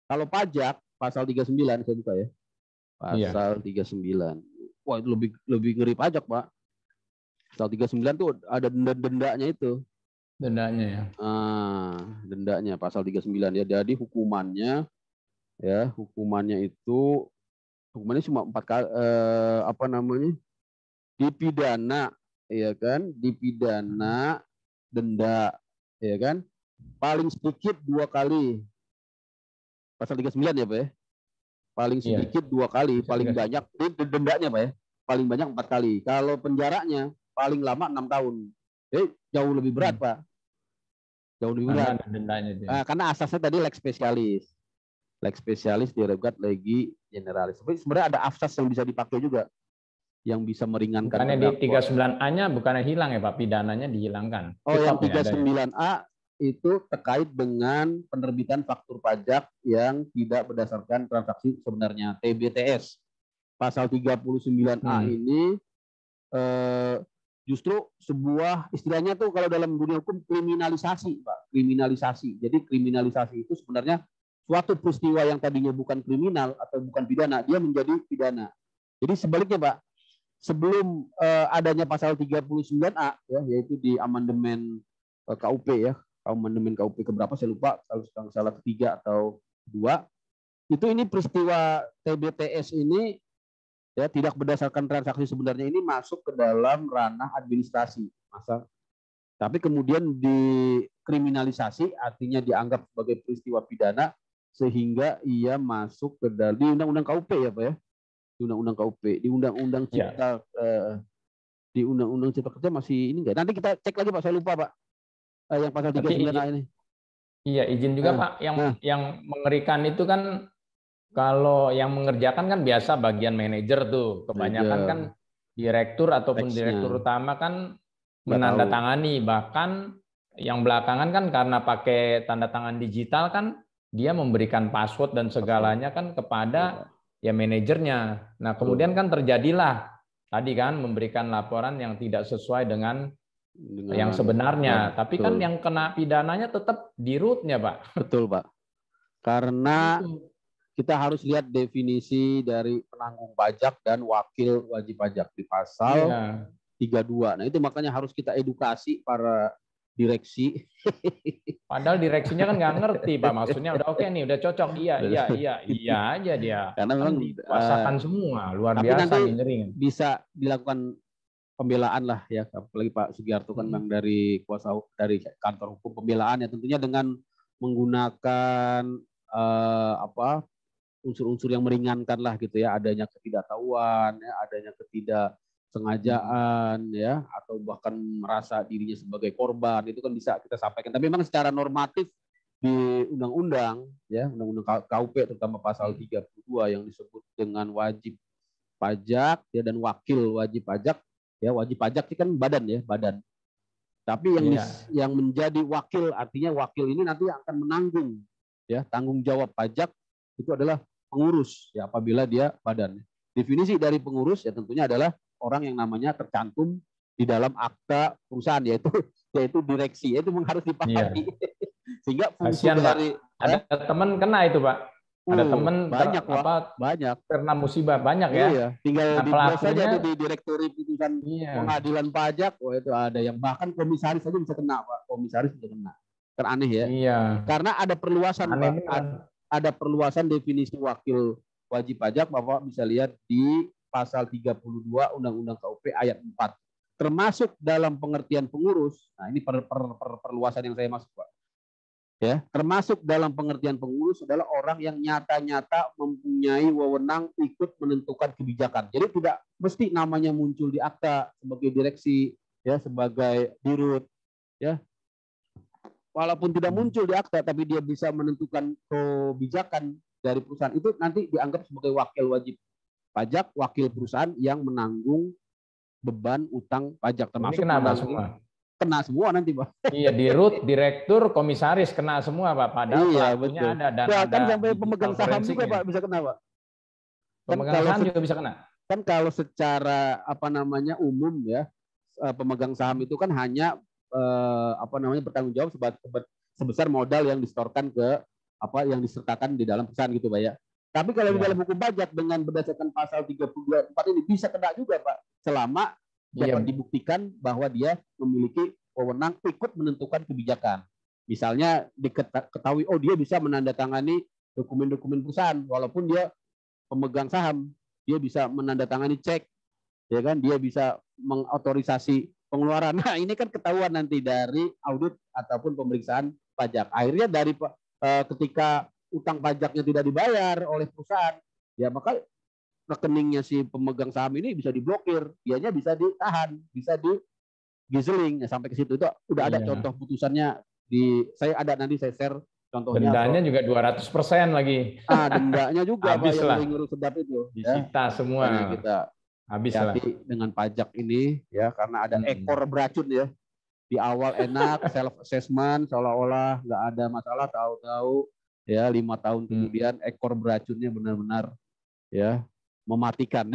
Kalau pajak pasal 39 saya buka ya. Pasal 39. Wah itu lebih ngeri pajak Pak. Pasal 39 tuh ada dendanya itu. Dendanya ya. Dendanya pasal 39 ya. Jadi hukumannya cuma 4 kali dipidana ya kan, dipidana, denda ya kan, paling sedikit 2 kali. Pasal 39 ya Pak ya. Paling sedikit 2 kali, paling banyak dendanya Pak ya. Paling banyak 4 kali. Kalau penjaranya paling lama 6 tahun. Jauh lebih berat Pak. Jauh lebih berat. Karena asasnya tadi lex specialis. Lex specialis diregat legi generalis. Tapi sebenarnya ada asas yang bisa dipakai juga, yang bisa meringankan. Bukannya di 39A-nya bukannya hilang ya Pak, pidananya dihilangkan. Oh, yang 39A itu terkait dengan penerbitan faktur pajak yang tidak berdasarkan transaksi sebenarnya, TBTS. Pasal 39A ini justru sebuah istilahnya tuh kalau dalam dunia hukum kriminalisasi, Pak. Kriminalisasi. Jadi kriminalisasi itu sebenarnya suatu peristiwa yang tadinya bukan kriminal atau bukan pidana, dia menjadi pidana. Jadi sebaliknya Pak, sebelum adanya pasal 39A ya, yaitu di amandemen KUP ya, amandemen KUP keberapa saya lupa, kalau salah ketiga atau kedua, itu ini peristiwa TBTS ini ya tidak berdasarkan transaksi sebenarnya ini masuk ke dalam ranah administrasi masa, tapi kemudian dikriminalisasi, artinya dianggap sebagai peristiwa pidana sehingga ia masuk ke dalam di Undang-Undang KUP ya Pak ya, di Undang-Undang KUP, di Undang-Undang Cipta di Undang-Undang Cipta Kerja masih ini enggak? Nanti kita cek lagi Pak, saya lupa Pak. Yang pasal 39A ini. Iya, izin juga Pak. Yang mengerikan itu kan kalau yang mengerjakan kan biasa bagian manajer tuh. Kebanyakan kan direktur ataupun direktur utama kan menandatangani. Bahkan yang belakangan kan karena pakai tanda tangan digital kan dia memberikan password dan segalanya kan kepada ya manajernya. Nah, kemudian kan terjadilah tadi kan memberikan laporan yang tidak sesuai dengan yang sebenarnya. Tapi kan yang kena pidananya tetap di rootnya, Pak. Betul, Pak. Karena kita harus lihat definisi dari penanggung pajak dan wakil wajib pajak di pasal 32. Nah, itu makanya harus kita edukasi para direksi. Padahal direksinya kan nggak ngerti, Pak. Maksudnya udah oke nih, udah cocok. Iya aja dia. Karena memang dikuasakan semua, luar tapi biasa. Nanti bisa dilakukan pembelaan lah ya, apalagi Pak Sugiarto kan memang dari kantor hukum pembelaan ya, tentunya dengan menggunakan unsur-unsur yang meringankan lah gitu ya, adanya ketidaktahuan, ya, adanya ketidaksengajaan, ya, atau bahkan merasa dirinya sebagai korban, itu kan bisa kita sampaikan. Tapi memang secara normatif di undang-undang, ya, undang-undang KUP terutama pasal 32 yang disebut dengan wajib pajak, ya, dan wakil wajib pajak, ya, wajib pajak itu kan badan, ya, badan. Tapi yang menjadi wakil, artinya wakil ini nanti akan menanggung, ya, tanggung jawab pajak itu adalah pengurus, ya, apabila dia badan. Definisi dari pengurus ya tentunya adalah orang yang namanya tercantum di dalam akta perusahaan, yaitu direksi, itu harus dipahami. Sehingga fungsi dari ada teman kena itu, Pak. Ada teman banyak, banyak karena musibah banyak ya. Iya, tinggal di browse saja di direktori putusan pengadilan pajak. Itu ada yang bahkan komisaris saja bisa kena, Pak. Komisaris bisa kena. Teraneh ya. Iya. Karena ada perluasan, Pak. Ada perluasan definisi wakil wajib pajak, Bapak bisa lihat di pasal 32 Undang-Undang KUP ayat 4. Termasuk dalam pengertian pengurus. Nah, ini perluasan yang saya maksud, Pak. Ya, termasuk dalam pengertian pengurus adalah orang yang nyata-nyata mempunyai wewenang ikut menentukan kebijakan. Jadi tidak mesti namanya muncul di akta sebagai direksi, ya, sebagai dirut, ya. Walaupun tidak muncul di akta, tapi dia bisa menentukan kebijakan dari perusahaan, itu nanti dianggap sebagai wakil wajib pajak, wakil perusahaan yang menanggung beban utang pajak, termasuk semua. Kena semua nanti, Pak. Iya, dirut, direktur, komisaris kena semua, Pak. Padahal pelakunya ada dan bahkan sampai pemegang saham juga, Pak, bisa kena, Pak. Pemegang saham juga bisa kena. Kan kalau secara umum ya, pemegang saham itu kan hanya bertanggung jawab sebesar modal yang disetorkan ke yang disertakan di dalam perusahaan gitu, Pak, ya. Tapi kalau di dalam hukum pajak dengan berdasarkan pasal 32 ini bisa kena juga, Pak, selama dapat dibuktikan bahwa dia memiliki wewenang ikut menentukan kebijakan. Misalnya diketahui, dia bisa menandatangani dokumen-dokumen perusahaan, walaupun dia pemegang saham, dia bisa menandatangani cek, ya kan, dia bisa mengotorisasi pengeluaran. Nah, ini kan ketahuan nanti dari audit ataupun pemeriksaan pajak. Akhirnya dari ketika utang pajaknya tidak dibayar oleh perusahaan, ya maka rekeningnya si pemegang saham ini bisa diblokir, dianya bisa ditahan, bisa di-giseling, ya, sampai ke situ. Itu udah ada contoh putusannya saya share contohnya. Dendanya juga 200% lagi. Dendanya juga, habis Pak, lah. yang ngurus sedap itu. Disita semua. Kita habis lah dengan pajak ini, ya, karena ada ekor beracun, ya. Di awal enak, self assessment seolah-olah nggak ada masalah, tahu-tahu ya 5 tahun kemudian ekor beracunnya benar-benar, ya, mematikan.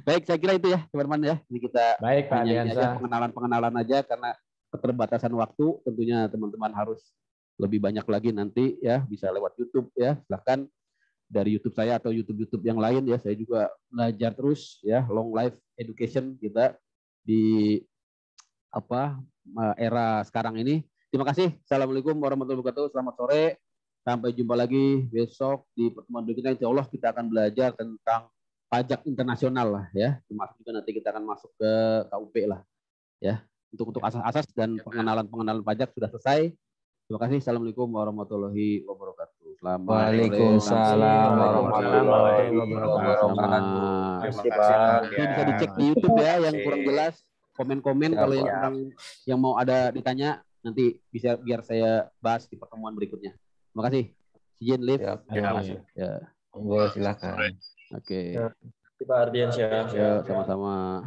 Baik, saya kira itu ya, teman-teman, ya. Ini kita baik, Pak Diansa, pengenalan aja karena keterbatasan waktu. Tentunya teman-teman harus lebih banyak lagi nanti, ya, bisa lewat YouTube, ya. Silahkan dari YouTube saya atau YouTube yang lain, ya. Saya juga belajar terus, ya, long life education kita di era sekarang ini. Terima kasih. Assalamualaikum warahmatullahi wabarakatuh. Selamat sore. Sampai jumpa lagi besok di pertemuan berikutnya. Insya Allah kita akan belajar tentang pajak internasional lah, ya. Termasuk juga nanti kita akan masuk ke KUP lah, ya. Untuk asas-asas dan pengenalan pajak sudah selesai. Terima kasih. Assalamualaikum warahmatullahi wabarakatuh. Selamat Waalaikumsalam warahmatullahi wabarakatuh. Terima kasih. Ini bisa dicek di YouTube, ya, yang kurang jelas. Komen-komen kalau yang mau ada ditanya nanti bisa biar saya bahas di pertemuan berikutnya. Terima kasih. Izin live. Terima kasih. Ya. Monggo, silakan. Oke. Pak Ardiansyah. Ya, sama-sama.